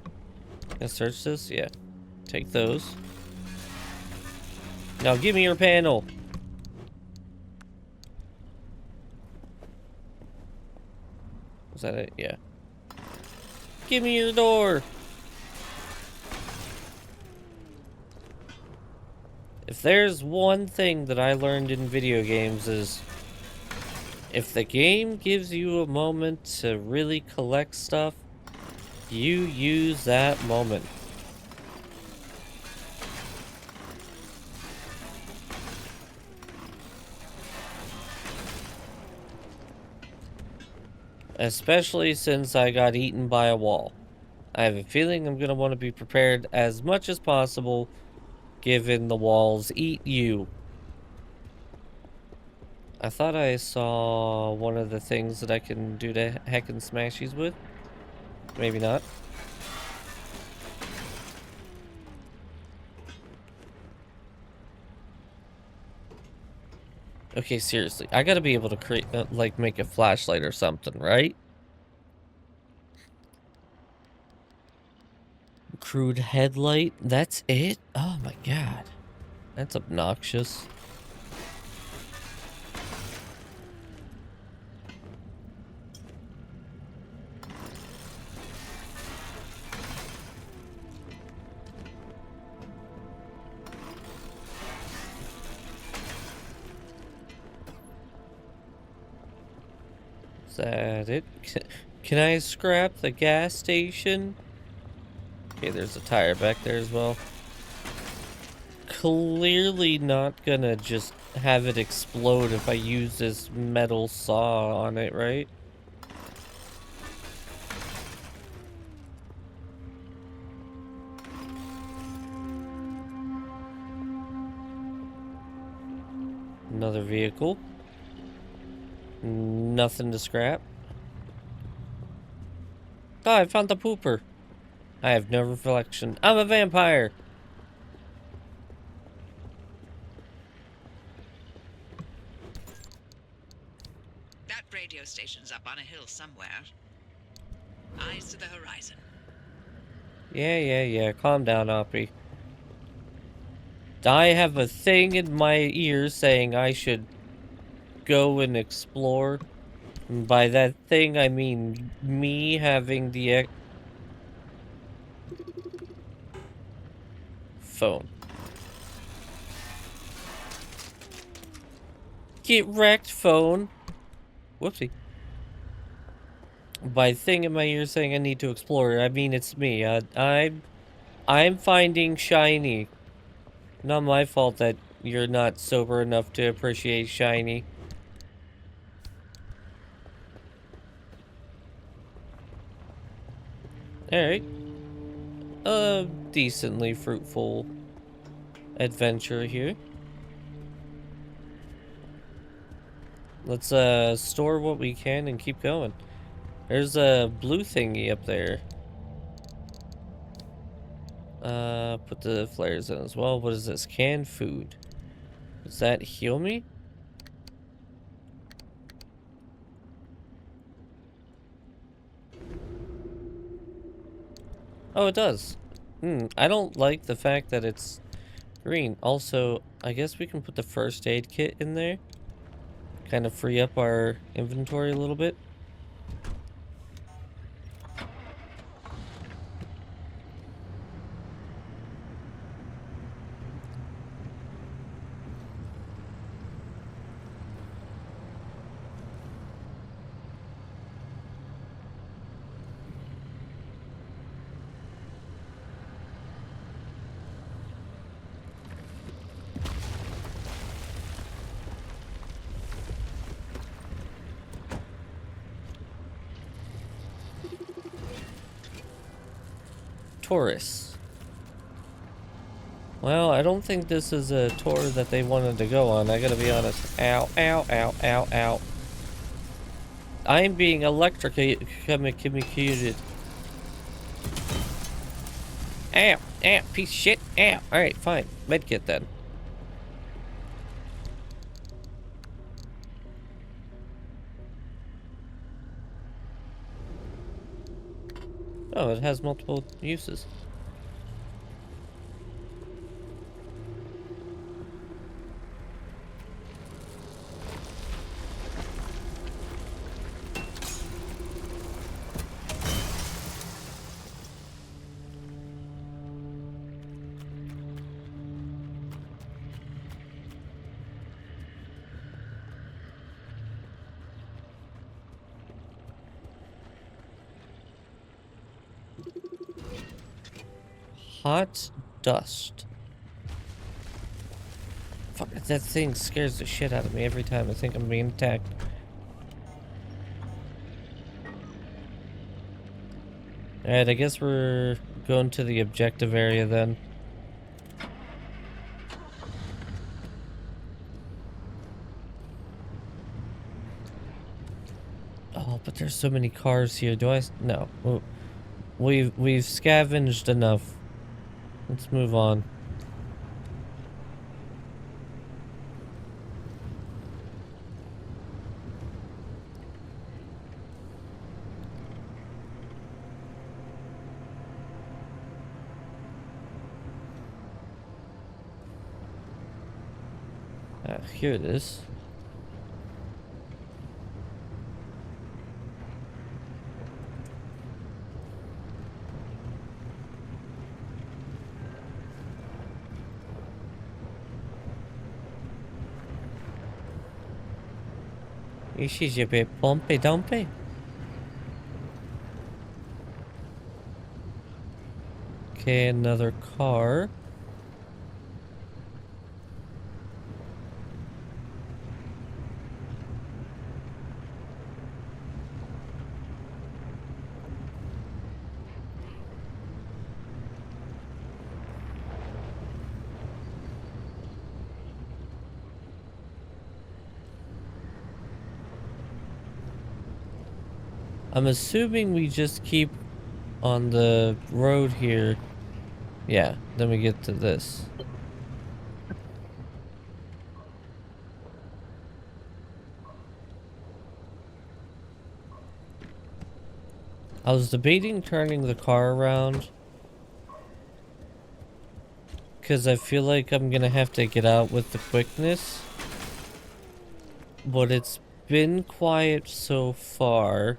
Gonna search this? Yeah. Take those. Now give me your panel! Was that it? Yeah. Give me your door! If there's one thing that I learned in video games is if the game gives you a moment to really collect stuff, you use that moment. Especially since I got eaten by a wall. I have a feeling I'm going to want to be prepared as much as possible given the walls eat you. I thought I saw one of the things that I can do to heck and smashies with. Maybe not. Okay, seriously. I gotta be able to create, like, make a flashlight or something, right? Crude headlight? That's it? Oh my god. That's obnoxious. Is that it? Can I scrap the gas station? Okay, there's a tire back there as well. Clearly not gonna just have it explode if I use this metal saw on it, right? Another vehicle. Nothing to scrap. Oh, I found the pooper. I have no reflection. I'm a vampire. That radio station's up on a hill somewhere. Eyes to the horizon. Yeah. Calm down, Oppie. I have a thing in my ear saying I should go and explore. And by that thing, I mean me having the phone. Get wrecked, phone. Whoopsie. By thing in my ear saying I need to explore, I mean it's me. I'm finding shiny. Not my fault that you're not sober enough to appreciate shiny. Alright. A decently fruitful adventure here. Let's store what we can and keep going. There's a blue thingy up there. Put the flares in as well. What is this? Canned food. Does that heal me? Oh, it does. I don't like the fact that it's green. Also, I guess we can put the first aid kit in there. Kind of free up our inventory a little bit. Taurus. Well, I don't think this is a tour that they wanted to go on. I gotta be honest. Ow, ow, ow, ow, ow. I'm being electrocuted. Ow, ow, piece of shit. Ow. Alright, fine. Medkit then. Oh, it has multiple uses. Hot dust. Fuck, that thing scares the shit out of me every time I think I'm being attacked. Alright, I guess we're going to the objective area then. Oh, but there's so many cars here. Do I? No. We've scavenged enough. Let's move on. Here it is. This is a bit bumpy dumpy. Okay, another car. I'm assuming we just keep on the road here. Yeah, then we get to this. I was debating turning the car around, because I feel like I'm gonna have to get out with the quickness. But it's been quiet so far.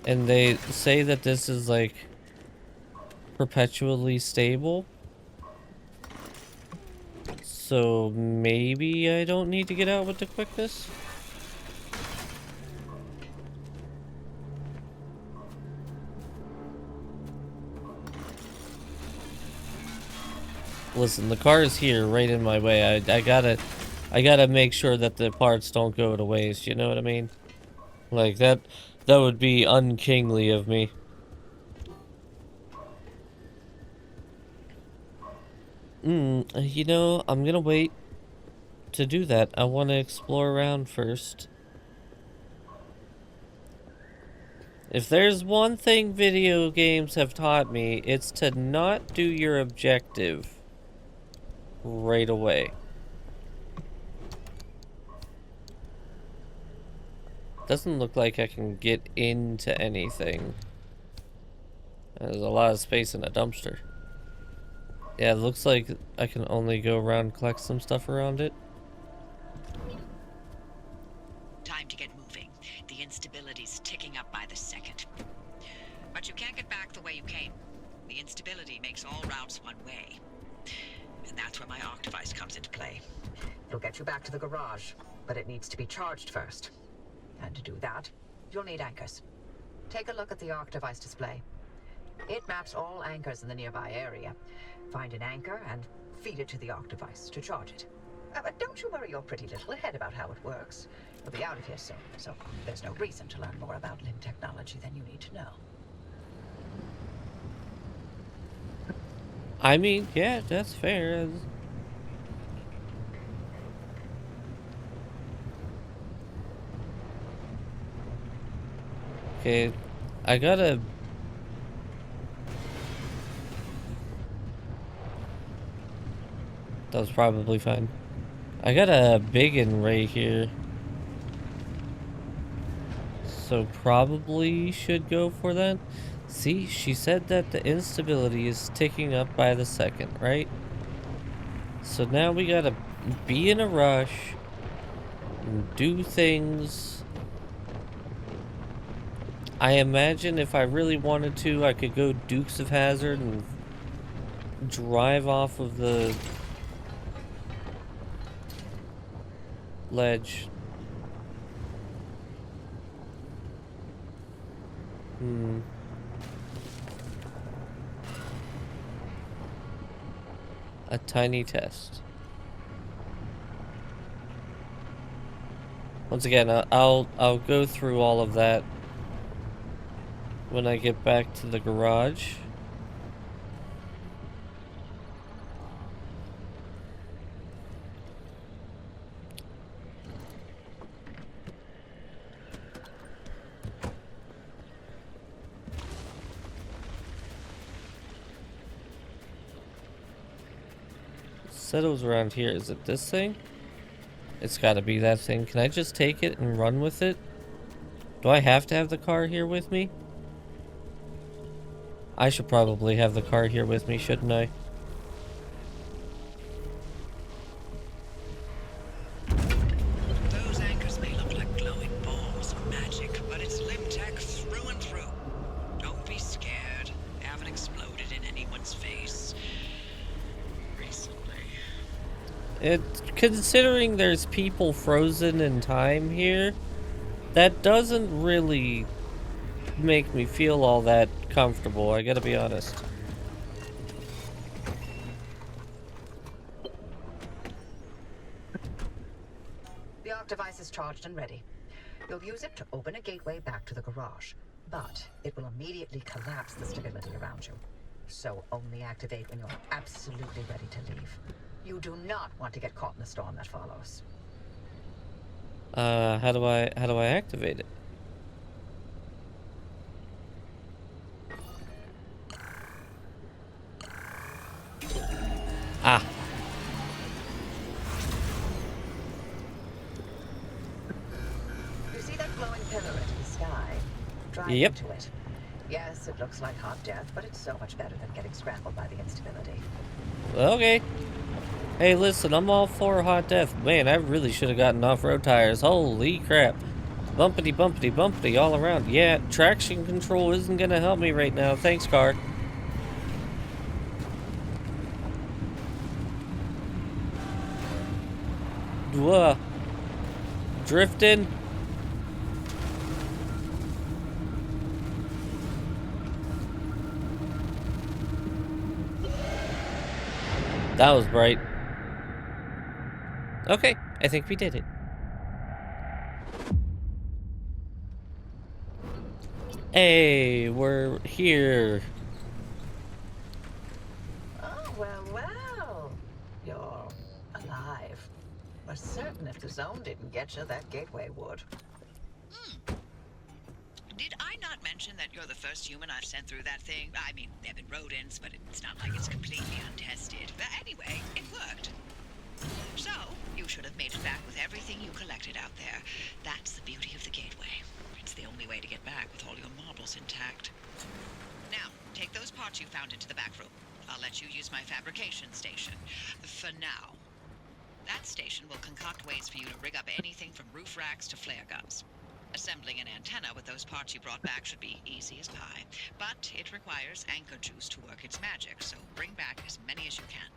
And they say that this is like perpetually stable. So maybe I don't need to get out with the quickness. Listen, the car is here right in my way. I gotta make sure that the parts don't go to waste, you know what I mean? Like that would be unkingly of me. You know, I'm gonna wait to do that, I want to explore around first. If there's one thing video games have taught me, it's to not do your objective right away. Doesn't look like I can get into anything. There's a lot of space in a dumpster. Yeah, it looks like I can only go around and collect some stuff around it. Time to get moving. The instability's ticking up by the second. But you can't get back the way you came. The instability makes all routes one way. And that's where my arc device comes into play. It'll get you back to the garage, but it needs to be charged first. And to do that, you'll need anchors. Take a look at the arc device display. It maps all anchors in the nearby area. Find an anchor and feed it to the arc device to charge it. But don't you worry your pretty little head about how it works. You'll be out of here soon, so there's no reason to learn more about Lim technology than you need to know. I mean, yeah, that's fair. Okay, I gotta... That was probably fine. I got a big one right here. So probably should go for that. See, she said that the instability is ticking up by the second, right? So now we gotta be in a rush and do things. I imagine if I really wanted to, I could go Dukes of Hazzard and drive off of the ledge. A tiny test. Once again, I'll go through all of that when I get back to the garage. Said it was around here. Is it this thing? It's gotta be that thing. Can I just take it and run with it? Do I have to have the car here with me? I should probably have the car here with me, shouldn't I? Those anchors may look like glowing balls of magic, but it's Lim tech through and through. Don't be scared. Haven't exploded in anyone's face recently. Considering there's people frozen in time here, that doesn't really make me feel all that comfortable, I gotta be honest. The arc device is charged and ready. You'll use it to open a gateway back to the garage, but it will immediately collapse the stability around you. So only activate when you're absolutely ready to leave. You do not want to get caught in the storm that follows. How do I activate it? Ah. You see that glowing pillar in the sky? Drive Yep. into it. Yes, it looks like hot death, but it's so much better than getting scrambled by the instability. Okay. Hey, listen, I'm all for hot death. Man, I really should have gotten off-road tires. Holy crap. Bumpity, bumpity, bumpity all around. Yeah, traction control isn't gonna help me right now. Thanks, car. Whoa. Drifting. That was bright. Okay, I think we did it. Hey, we're here. Oh, well, well. You're alive. We're certain if the zone didn't get you, that gateway would. Did I not mention that you're the first human I've sent through that thing? I mean, there have been rodents, but it's not like it's completely untested. But anyway, it worked. So, you should have made it back with everything you collected out there. That's the beauty of the gateway. It's the only way to get back with all your marbles intact. Now, take those parts you found into the back room. I'll let you use my fabrication station. For now. That station will concoct ways for you to rig up anything from roof racks to flare guns. Assembling an antenna with those parts you brought back should be easy as pie, but it requires anchor juice to work its magic, so bring back as many as you can.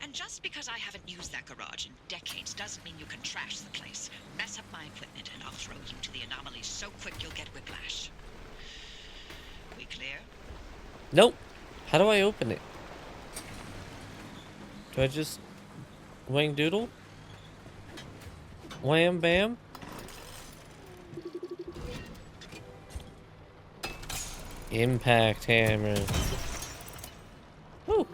And just because I haven't used that garage in decades doesn't mean you can trash the place. Mess up my equipment and I'll throw you to the anomalies so quick you'll get whiplash. We clear? Nope. How do I open it? Do I just wang doodle? Wham bam? Impact hammer. Woo.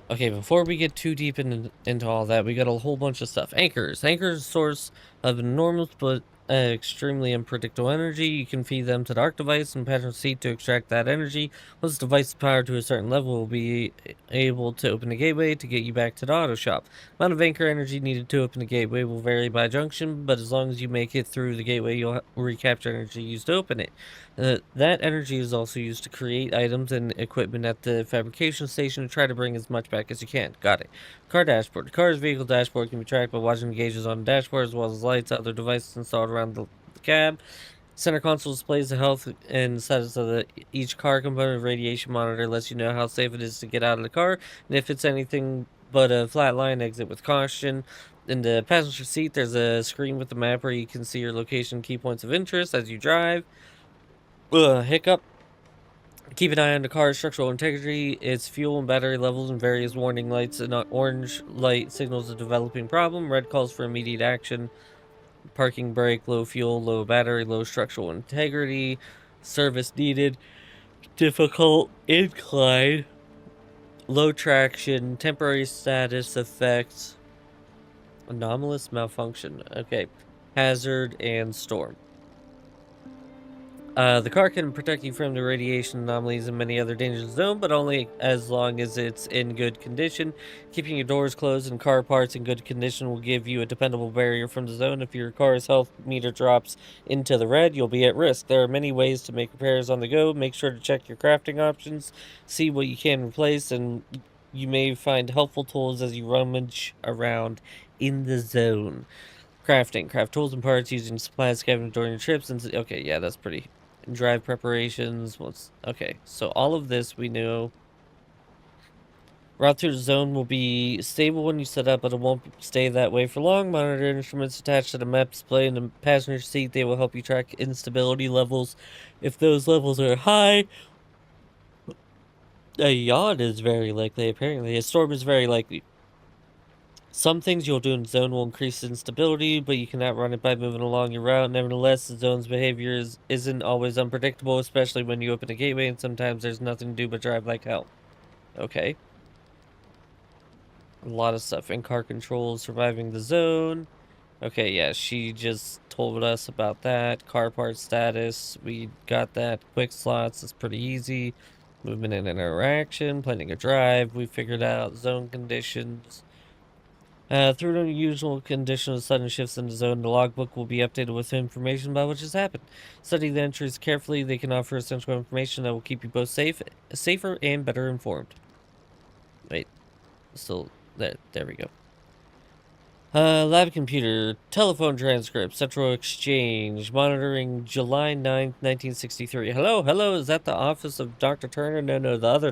Okay, before we get too deep into all that, we got a whole bunch of stuff. Anchors. Anchors are a source of enormous but extremely unpredictable energy. You can feed them to the arc device and pattern seed to extract that energy. Once the device is powered to a certain level, we'll be able to open the gateway to get you back to the auto shop. Amount of anchor energy needed to open the gateway will vary by junction, but as long as you make it through the gateway, you'll recapture energy used to open it. That energy is also used to create items and equipment at the fabrication station to try to bring as much back as you can. Got it. Car dashboard. The car's vehicle dashboard can be tracked by watching the gauges on the dashboard as well as lights, other devices installed around the cab. Center console displays the health and status of each car component. Radiation monitor lets you know how safe it is to get out of the car, and if it's anything but a flat line, exit with caution. In the passenger seat, there's a screen with the map where you can see your location, key points of interest as you drive. Hiccup. Keep an eye on the car's structural integrity, its fuel and battery levels, and various warning lights. And orange light signals a developing problem. Red calls for immediate action. Parking brake, low fuel, low battery, low structural integrity. Service needed. Difficult incline. Low traction. Temporary status effects. Anomalous malfunction. Okay. Hazard and storm. The car can protect you from the radiation anomalies and many other dangers in the zone, but only as long as it's in good condition. Keeping your doors closed and car parts in good condition will give you a dependable barrier from the zone. If your car's health meter drops into the red, you'll be at risk. There are many ways to make repairs on the go. Make sure to check your crafting options, see what you can replace, and you may find helpful tools as you rummage around in the zone. Crafting. Craft tools and parts using supplies scavenged during your trips. And okay, yeah, that's pretty. Drive preparations. Okay? So all of this we know. Route through the zone will be stable when you set up, but it won't stay that way for long. Monitor instruments attached to the map display in the passenger seat. They will help you track instability levels. If those levels are high, a yawn is very likely. Apparently, a storm is very likely. Some things you'll do in the zone will increase instability, but you cannot run it by moving along your route. Nevertheless, the zone's behavior isn't always unpredictable, especially when you open a gateway, and sometimes there's nothing to do but drive like hell. Okay. A lot of stuff. In-car controls, surviving the zone. Okay, yeah, she just told us about that. Car part status, we got that. Quick slots is pretty easy. Movement and interaction, planning a drive, we figured out. Zone conditions. Through the usual condition of sudden shifts in the zone, the logbook will be updated with information about what just happened. Study the entries carefully. They can offer essential information that will keep you both safer and better informed. Wait, so there we go. Lab computer, telephone transcript, central exchange, monitoring July 9th, 1963. Hello, is that the office of Dr. Turner? No, the other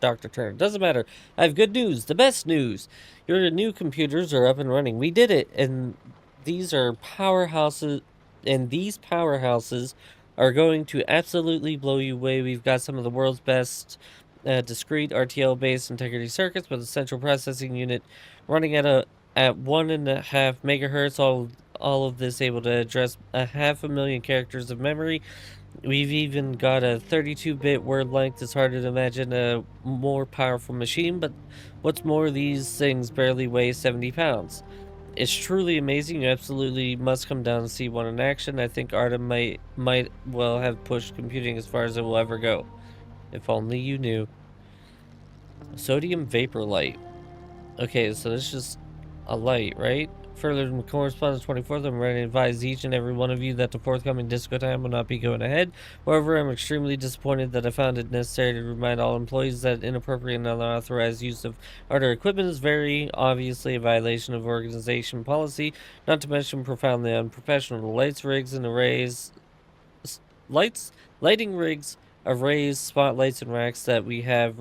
Dr. Turner. Doesn't matter. I have good news, the best news. Your new computers are up and running. We did it, and these are powerhouses, and these powerhouses are going to absolutely blow you away. We've got some of the world's best discrete RTL-based integrity circuits with a central processing unit running at 1.5 megahertz. All of this able to address 500,000 characters of memory. We've even got a 32-bit word length. It's harder to imagine a more powerful machine, but what's more, these things barely weigh 70 pounds. It's truly amazing. You absolutely must come down and see one in action. I think Artem might well have pushed computing as far as it will ever go. If only you knew. Sodium vapor light. Okay, so this is just a light, right? Further to correspondence 24th, I'm ready to advise each and every one of you that the forthcoming disco time will not be going ahead. However, I'm extremely disappointed that I found it necessary to remind all employees that inappropriate and unauthorized use of art equipment is very obviously a violation of organization policy, not to mention profoundly unprofessional. The lights, rigs, and arrays s- lights, lighting rigs, arrays, spotlights, and racks that we have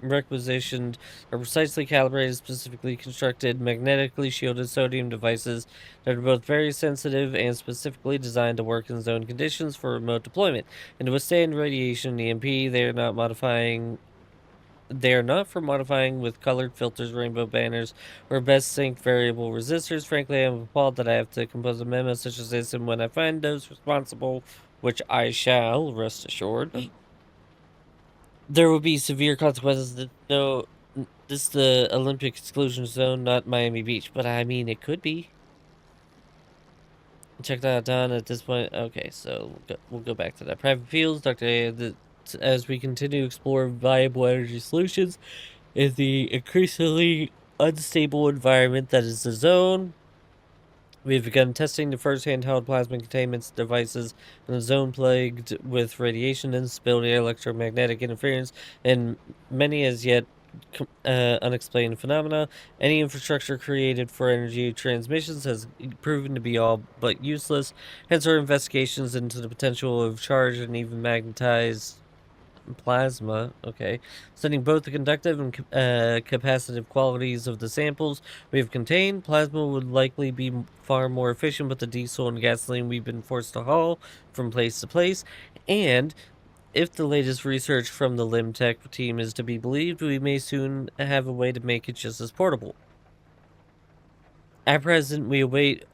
requisitioned are precisely calibrated, specifically constructed, magnetically shielded sodium devices that are both very sensitive and specifically designed to work in zone conditions for remote deployment and to withstand radiation and EMP. They are not for modifying with colored filters, rainbow banners, or best sync variable resistors. Frankly, I'm appalled that I have to compose a memo such as this, and when I find those responsible, which I shall, rest assured, there will be severe consequences. This is the Olympic exclusion zone, not Miami Beach, but I mean, it could be. Check that out, Don. At this point, okay, so we'll go back to that. Private fields, Dr. As we continue to explore viable energy solutions, in the increasingly unstable environment that is the zone. We've begun testing the first handheld plasma containment devices in a zone plagued with radiation instability, electromagnetic interference, and many as yet unexplained phenomena. Any infrastructure created for energy transmissions has proven to be all but useless. Hence, our investigations into the potential of charged and even magnetized plasma, okay. Studying both the conductive and capacitive qualities of the samples we have contained, plasma would likely be far more efficient with the diesel and gasoline we've been forced to haul from place to place. And if the latest research from the LimTech team is to be believed, we may soon have a way to make it just as portable. At present, we await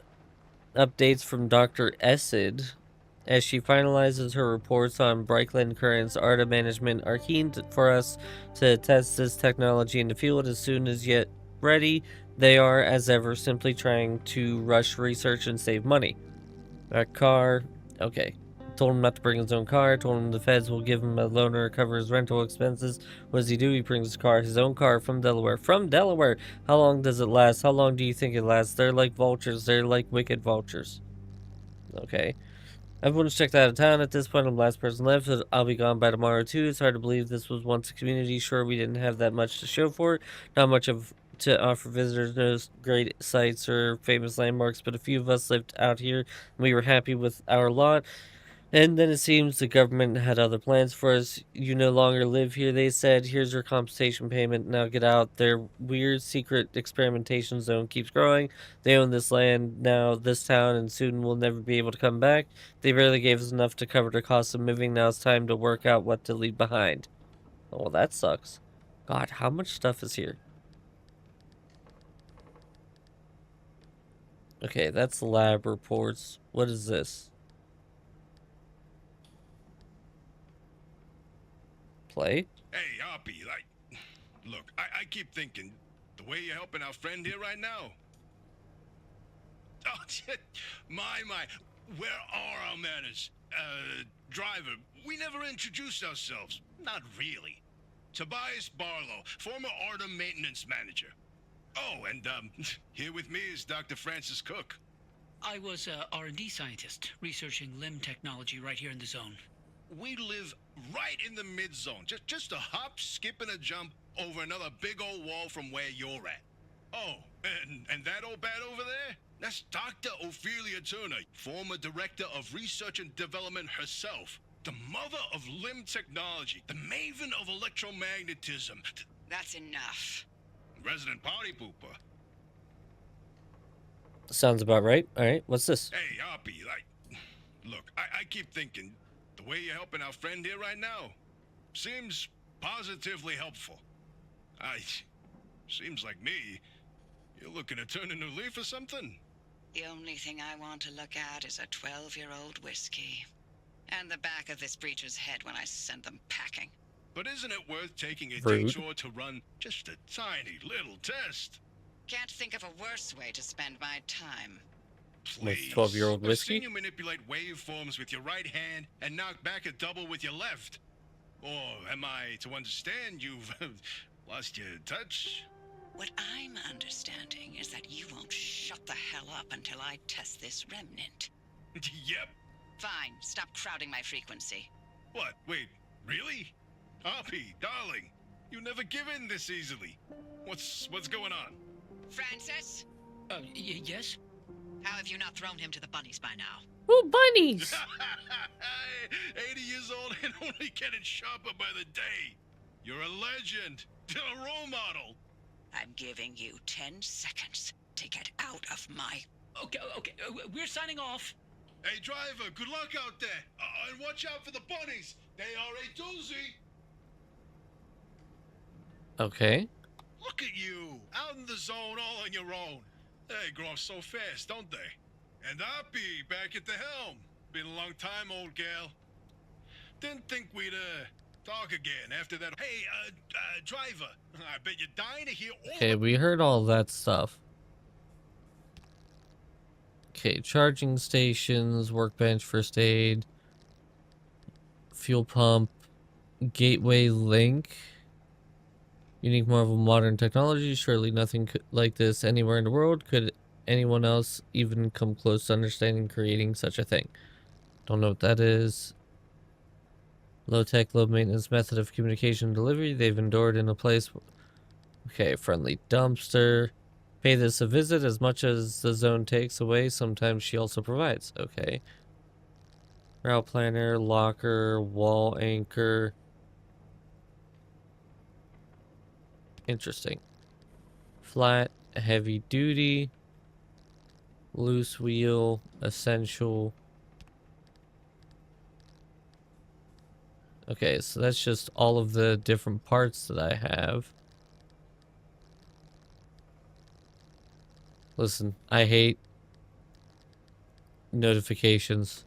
updates from Dr. Essid as she finalizes her reports on Brightland Current's ARTA management are keen for us to test this technology in the field as soon as yet ready. They are, as ever, simply trying to rush research and save money. That car, okay. Told him not to bring his own car, told him the feds will give him a loaner to cover his rental expenses. What does he do? He brings his own car from Delaware. From Delaware! How long does it last? How long do you think it lasts? They're like vultures. They're like wicked vultures. Okay. Everyone's checked out of town at this point. I'm the last person left, so I'll be gone by tomorrow too. It's hard to believe this was once a community. Sure, we didn't have that much to show for it. Not much of to offer visitors, no great sights or famous landmarks, but a few of us lived out here and we were happy with our lot. And then it seems the government had other plans for us. You no longer live here, they said. Here's your compensation payment. Now get out. Their weird secret experimentation zone keeps growing. They own this land now, this town, and soon we'll never be able to come back. They barely gave us enough to cover the cost of moving. Now it's time to work out what to leave behind. Oh, well, that sucks. God, how much stuff is here? Okay, that's lab reports. What is this? Play? Hey, Hoppy, look, I keep thinking, the way you're helping our friend here right now. Oh, shit. My. Where are our manners? Driver, we never introduced ourselves. Not really. Tobias Barlow, former Arta maintenance manager. Oh, and, here with me is Dr. Francis Cook. I was a R&D scientist researching limb technology right here in the zone. We live right in the mid-zone. Just a hop, skip, and a jump over another big old wall from where you're at. Oh, and that old bat over there? That's Dr. Ophelia Turner, former director of research and development herself. The mother of limb technology, the maven of electromagnetism. That's enough. Resident party pooper. Sounds about right. Alright, what's this? Hey, Hoppy, look, I keep thinking, the way you're helping our friend here right now seems positively helpful. Seems like me. You're looking to turn a new leaf or something? The only thing I want to look at is a 12-year-old whiskey. And the back of this breacher's head when I send them packing. But isn't it worth taking a Rude. detour to run just a tiny little test? Can't think of a worse way to spend my time. With Please. 12-year-old I've seen whiskey? you manipulate waveforms with your right hand and knock back a double with your left. Or am I to understand you've lost your touch? What I'm understanding is that you won't shut the hell up until I test this remnant. Yep. Fine, stop crowding my frequency. What? Wait, really? Hoppy, darling, you never give in this easily. What's going on? Francis? Yes? How have you not thrown him to the bunnies by now? Oh, bunnies! 80 years old and only getting sharper by the day. You're a legend, a role model. I'm giving you 10 seconds to get out of my... Okay, we're signing off. Hey, driver, good luck out there. And watch out for the bunnies. They are a doozy. Okay. Look at you, out in the zone all on your own. They grow up so fast, don't they? And Hoppy back at the helm. Been a long time, old gal. Didn't think we'd, talk again after that. Hey, driver, I bet you're dying to hear all Okay, we heard all that stuff. Okay, charging stations, workbench, first aid, fuel pump, gateway link. Unique marvel modern technology. Surely nothing like this anywhere in the world. Could anyone else even come close to understanding creating such a thing? Don't know what that is. Low tech, low maintenance method of communication and delivery. They've endured in a place. Okay, friendly dumpster. Pay this a visit as much as the zone takes away. Sometimes she also provides. Okay. Route planner, locker, wall anchor. Interesting. Flat, heavy duty, loose wheel, essential. Okay, so that's just all of the different parts that I have. Listen, I hate notifications.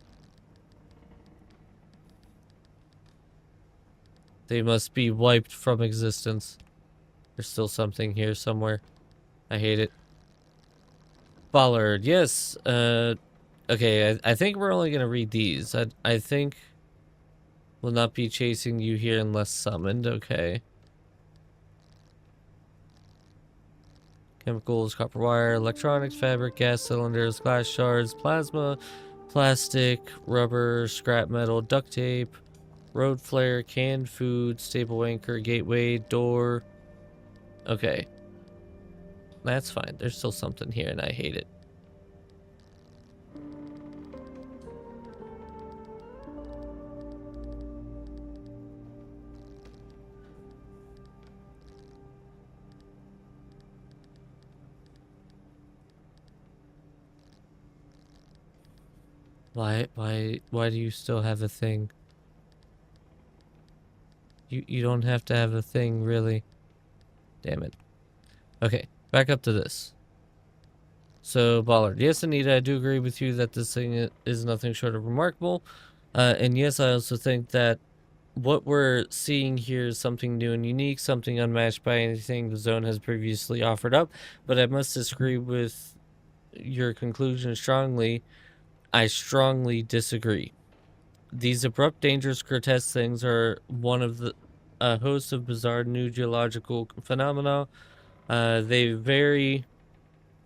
They must be wiped from existence. There's still something here somewhere. I hate it. Bollard, yes. Okay, I think we're only gonna read these. I think will not be chasing you here unless summoned. Okay. Chemicals, copper wire, electronics, fabric, gas cylinders, glass shards, plasma, plastic, rubber, scrap metal, duct tape, road flare, canned food, stable anchor, gateway, door. Okay. That's fine. There's still something here and I hate it. Why do you still have a thing? You don't have to have a thing, really. Damn it. Okay, back up to this. So, Bollard, yes, Anita, I do agree with you that this thing is nothing short of remarkable. And yes, I also think that what we're seeing here is something new and unique, something unmatched by anything the zone has previously offered up. But I must disagree with your conclusion strongly. I strongly disagree. These abrupt, dangerous, grotesque things are one of the host of bizarre new geological phenomena. They very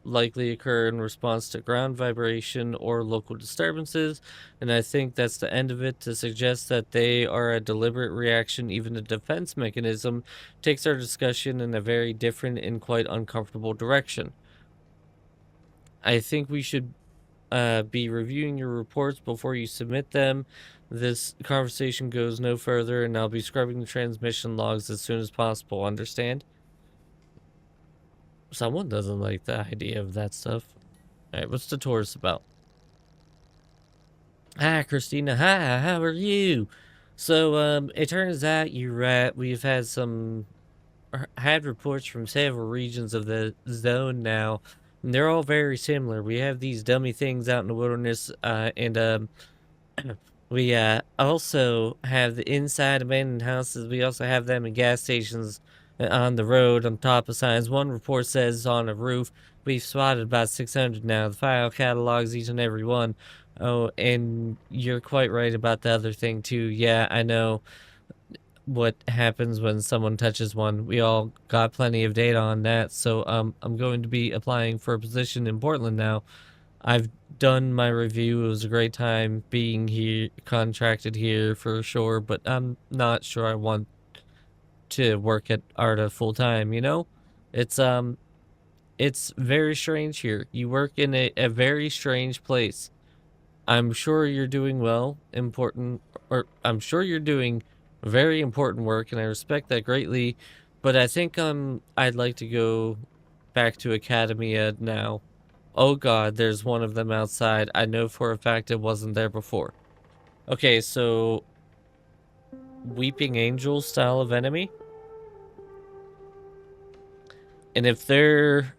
likely occur in response to ground vibration or local disturbances, and I think that's the end of it. To suggest that they are a deliberate reaction, even a defense mechanism, takes our discussion in a very different and quite uncomfortable direction. I think we should be reviewing your reports before you submit them. This conversation goes no further, and I'll be scrubbing the transmission logs as soon as possible. Understand? Someone doesn't like the idea of that stuff. Alright, what's the tourist about? Hi, Christina. Hi, how are you? So, it turns out you're right. We've had reports from several regions of the zone now, and they're all very similar. We have these dummy things out in the wilderness, and We also have the inside abandoned houses. We also have them in gas stations on the road on top of signs. One report says on a roof. We've spotted about 600 now. The file catalogs each and every one. Oh, and you're quite right about the other thing too. Yeah, I know what happens when someone touches one. We all got plenty of data on that. So I'm going to be applying for a position in Portland now. I've done my review. It was a great time being here, contracted here for sure, but I'm not sure I want to work at Arda full time, you know? It's it's very strange here. You work in a very strange place. I'm sure you're doing well, important, or I'm sure you're doing very important work, and I respect that greatly, but I think I'd like to go back to Academia now. Oh god, there's one of them outside. I know for a fact it wasn't there before. Okay, so Weeping Angel style of enemy? And if they're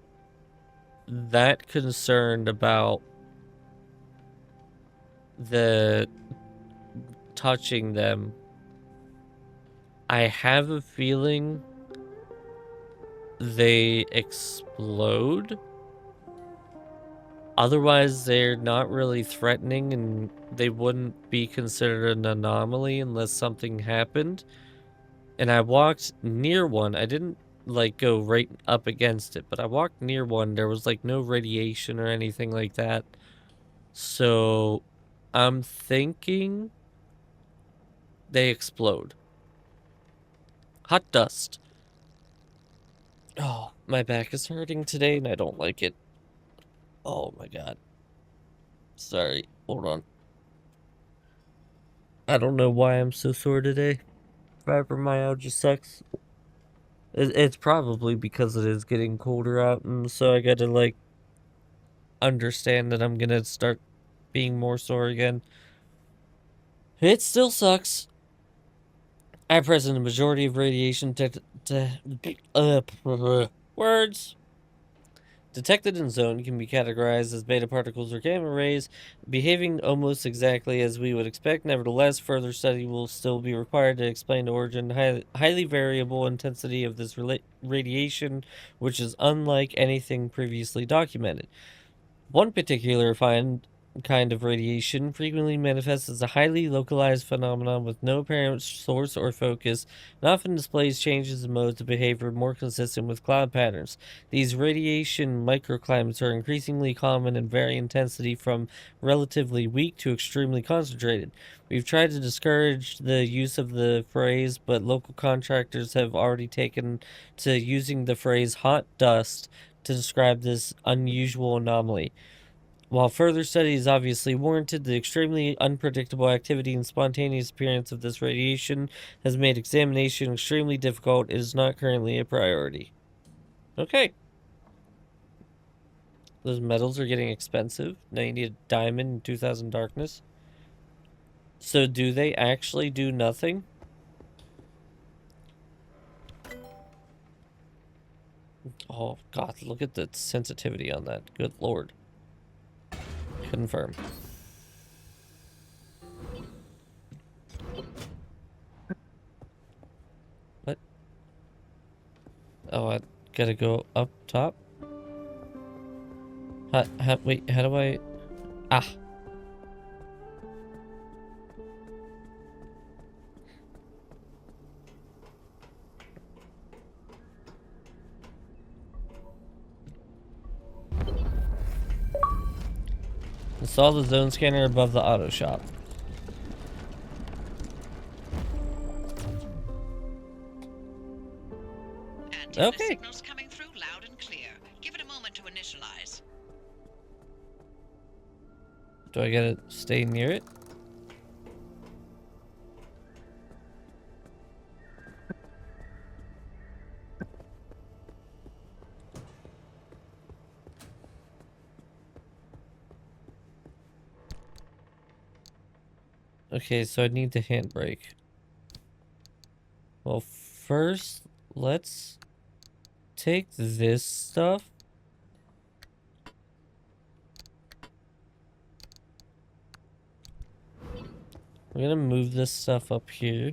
that concerned about the touching them, I have a feeling they explode. Otherwise, they're not really threatening and they wouldn't be considered an anomaly unless something happened. And I walked near one. I didn't like go right up against it, but I walked near one. There was like no radiation or anything like that. So I'm thinking they explode. Hot dust. Oh, my back is hurting today and I don't like it. Oh my god. Sorry. Hold on. I don't know why I'm so sore today. Fibromyalgia sucks. It's probably because it is getting colder out, and so I gotta like understand that I'm gonna start being more sore again. It still sucks. I present a majority of radiation words detected in zone can be categorized as beta particles or gamma rays, behaving almost exactly as we would expect. Nevertheless, further study will still be required to explain the origin, highly variable intensity of this radiation, which is unlike anything previously documented. One particular kind of radiation frequently manifests as a highly localized phenomenon with no apparent source or focus, and often displays changes in modes of behavior more consistent with cloud patterns. These radiation microclimates are increasingly common and vary intensity from relatively weak to extremely concentrated. We've tried to discourage the use of the phrase, but local contractors have already taken to using the phrase hot dust to describe this unusual anomaly. While further study is obviously warranted, the extremely unpredictable activity and spontaneous appearance of this radiation has made examination extremely difficult. It is not currently a priority. Okay. Those metals are getting expensive. Now you need a diamond and 2000 darkness. So do they actually do nothing? Oh god, look at the sensitivity on that. Good lord. Confirm. What? Oh, I gotta go up top? Wait, how do I... Ah. Install the zone scanner above the auto shop. Antenna Okay. signals coming through loud and clear. Give it a moment to initialize. Do I gotta stay near it? Okay, so I need the handbrake. Well, first, let's take this stuff. We're gonna move this stuff up here.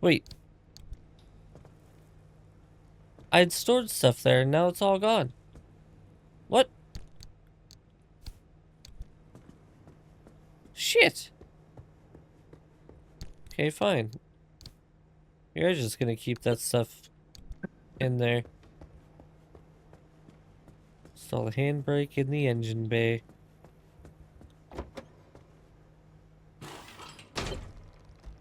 Wait. I had stored stuff there, and now it's all gone. What? Shit! Okay, fine. You're just gonna keep that stuff in there. Install a handbrake in the engine bay.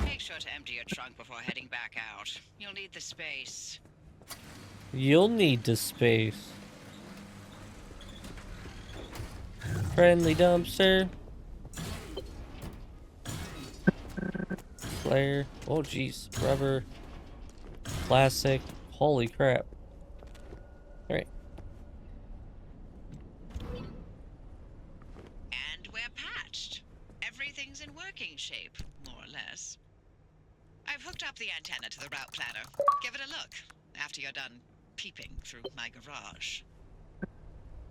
Make sure to empty your trunk before heading back out. You'll need the space. You'll need the space. Friendly dumpster. Flare. Oh jeez. Rubber. Plastic. Holy crap. Alright. And we're patched. Everything's in working shape, more or less. I've hooked up the antenna to the route planner. Give it a look after you're done peeping through my garage.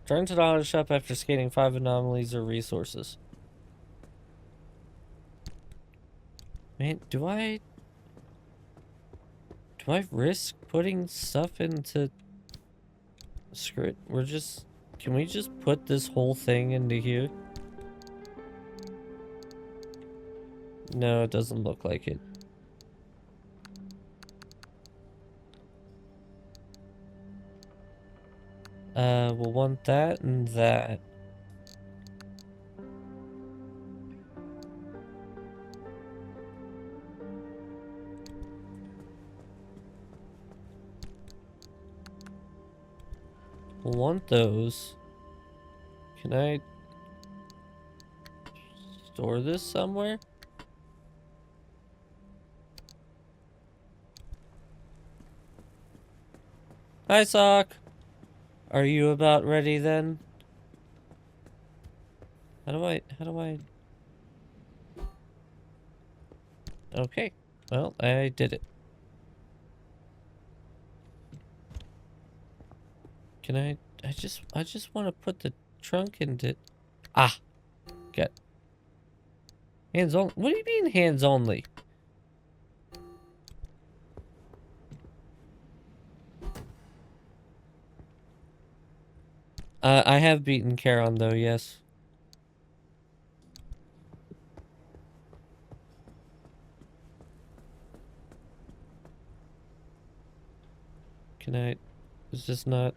Turn to the auto shop after scanning 5 anomalies or resources. Man, do I risk putting stuff into... Screw it. Can we just put this whole thing into here? No, it doesn't look like it. We'll want that and that. We'll want those. Can I store this somewhere? Hi, Sock. Are you about ready then? How do I... Okay. Well, I did it. Can I just want to put the trunk into... Ah! Good. Hands on... What do you mean hands only? I have beaten Charon though, yes. Can I... Is this not...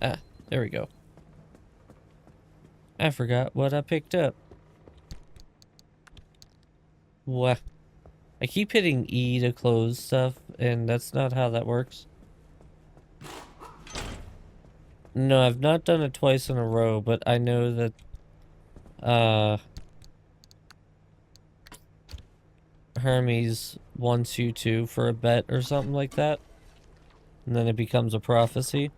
Ah, there we go. I forgot what I picked up. What? I keep hitting E to close stuff, and that's not how that works. No, I've not done it twice in a row, but I know that, Hermes wants you to for a bet or something like that. And then it becomes a prophecy.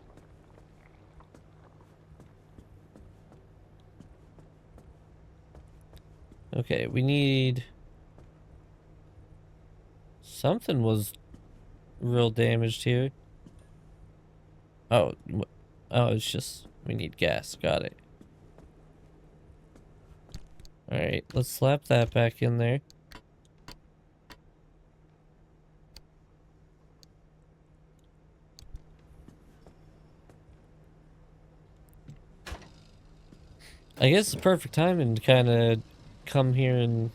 Okay, we need... Something was real damaged here. Oh, it's just... We need gas. Got it. Alright, let's slap that back in there. I guess it's perfect timing to kind of come here and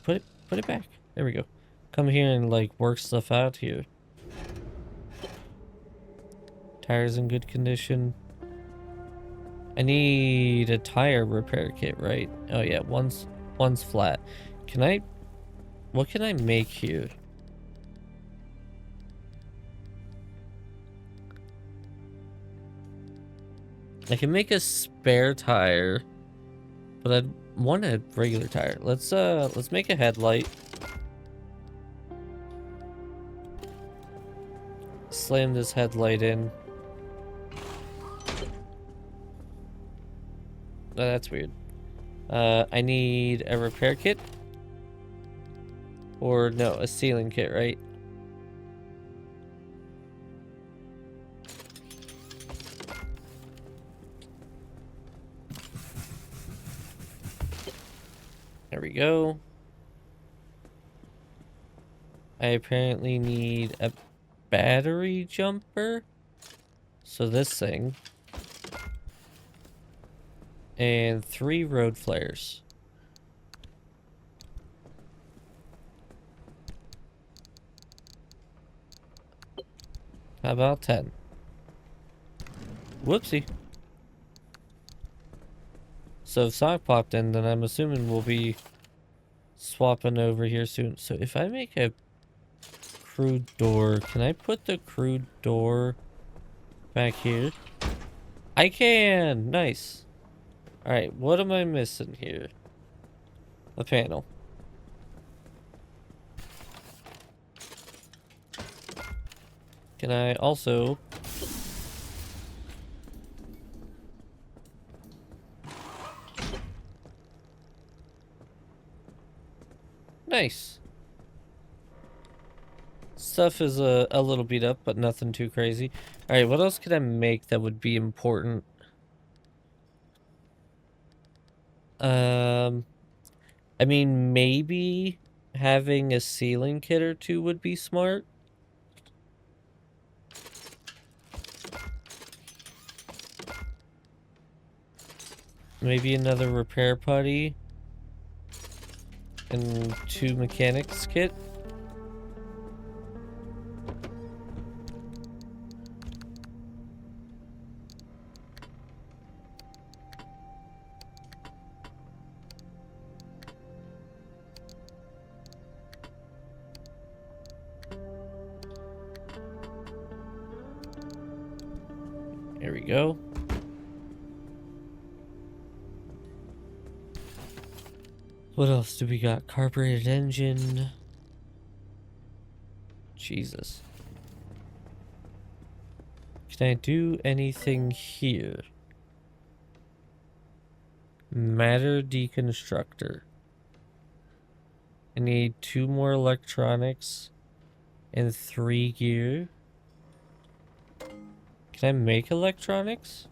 put it back. There we go. Come here and like work stuff out here. Tires in good condition. I need a tire repair kit, right? Oh yeah, one's flat. What can I make here? I can make a spare tire, but I'd want a regular tire. Let's make a headlight. Slam this headlight in. Oh, that's weird. I need a repair kit. Or no, a sealing kit, right? There we go. I apparently need a battery jumper. So this thing. And 3 road flares. How about 10? Whoopsie. So if Sonic popped in, then I'm assuming we'll be swapping over here soon. So if I make a crude door, can I put the crude door back here? I can! Nice. Alright, what am I missing here? A panel. Can I also... Nice. Stuff is a little beat up, but nothing too crazy. Alright, what else could I make that would be important? I mean, maybe having a ceiling kit or 2 would be smart. Maybe another repair putty. And 2 mechanics kit. There we go. What else do we got? Carbureted engine. Jesus. Can I do anything here? Matter deconstructor. I need 2 more electronics and 3 gear. Can I make electronics?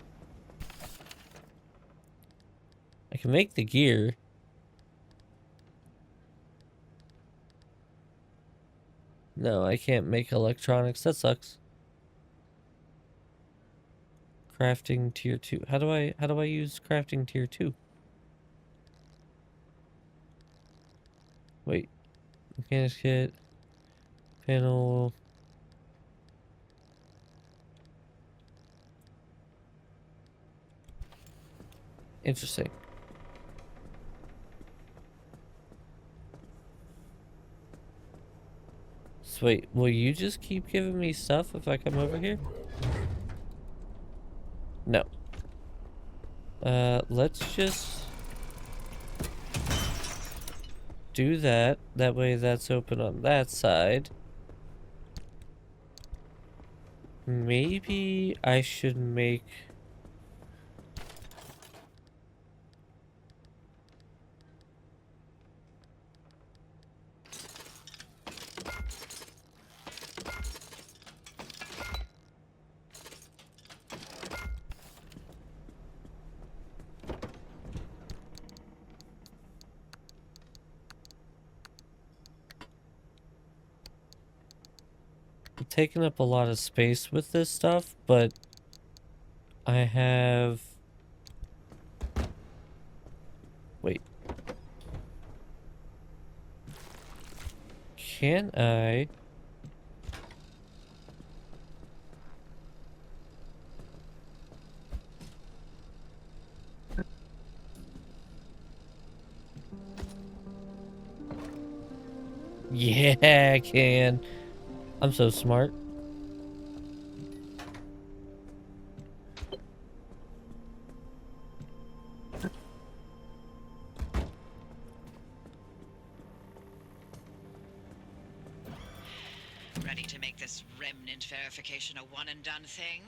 I can make the gear. No, I can't make electronics. That sucks. Crafting tier 2. How do I use crafting tier 2? Wait. Mechanics kit. Panel. Interesting. So wait, will you just keep giving me stuff if I come over here? No. Let's just do that. That way that's open on that side. Maybe I should make... I'm taking up a lot of space with this stuff, but I have... Wait. Can I... Yeah, I can. I'm so smart. Ready to make this remnant verification a one-and-done thing?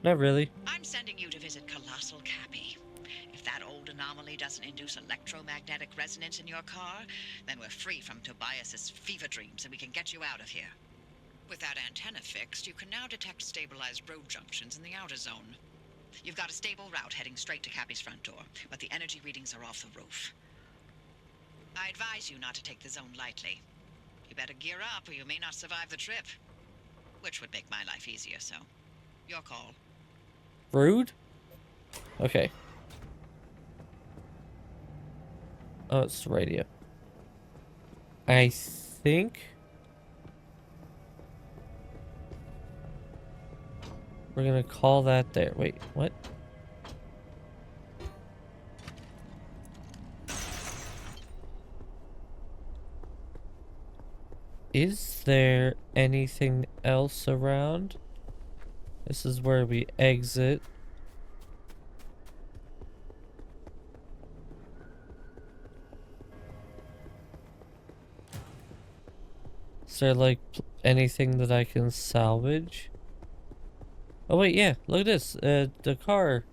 Not really. I'm sending you to visit Colossal Cappy. If that old anomaly doesn't induce electromagnetic resonance in your car, then we're free from Tobias's fever dreams and we can get you out of here. With that antenna fixed, you can now detect stabilized road junctions in the outer zone. You've got a stable route heading straight to Cappy's front door, but the energy readings are off the roof. I advise you not to take the zone lightly. You better gear up or you may not survive the trip. Which would make my life easier, so your call. Rude? Okay. Oh, it's the radio. I think we're gonna call that there. Wait, what? Is there anything else around? This is where we exit. Is there like anything that I can salvage? Oh wait, yeah, look at this. The car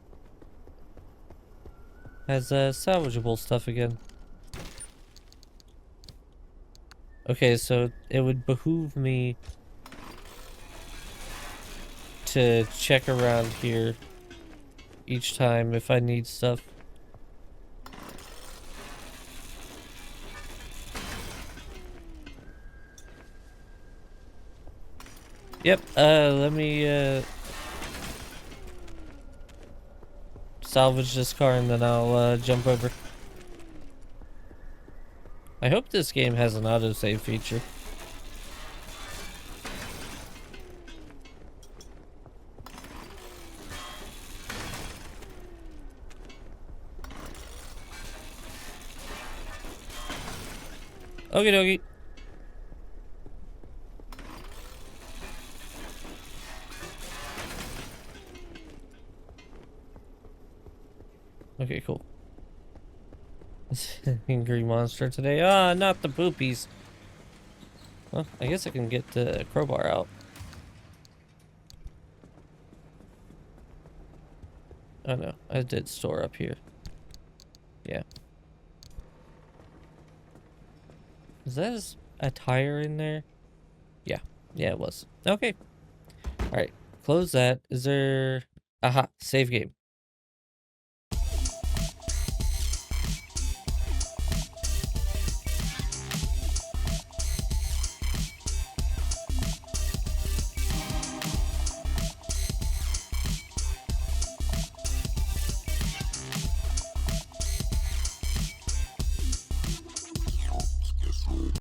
has salvageable stuff again. Okay, so it would behoove me to check around here each time if I need stuff. Yep, let me salvage this car and then I'll jump over. I hope this game has an autosave feature. Okie dokie. Okay, cool. Angry monster today. Ah, not the poopies. Well, I guess I can get the crowbar out. Oh no, I did store up here. Yeah. Is that a tire in there? Yeah. Yeah, it was. Okay. Alright. Close that. Is there... Aha. Save game.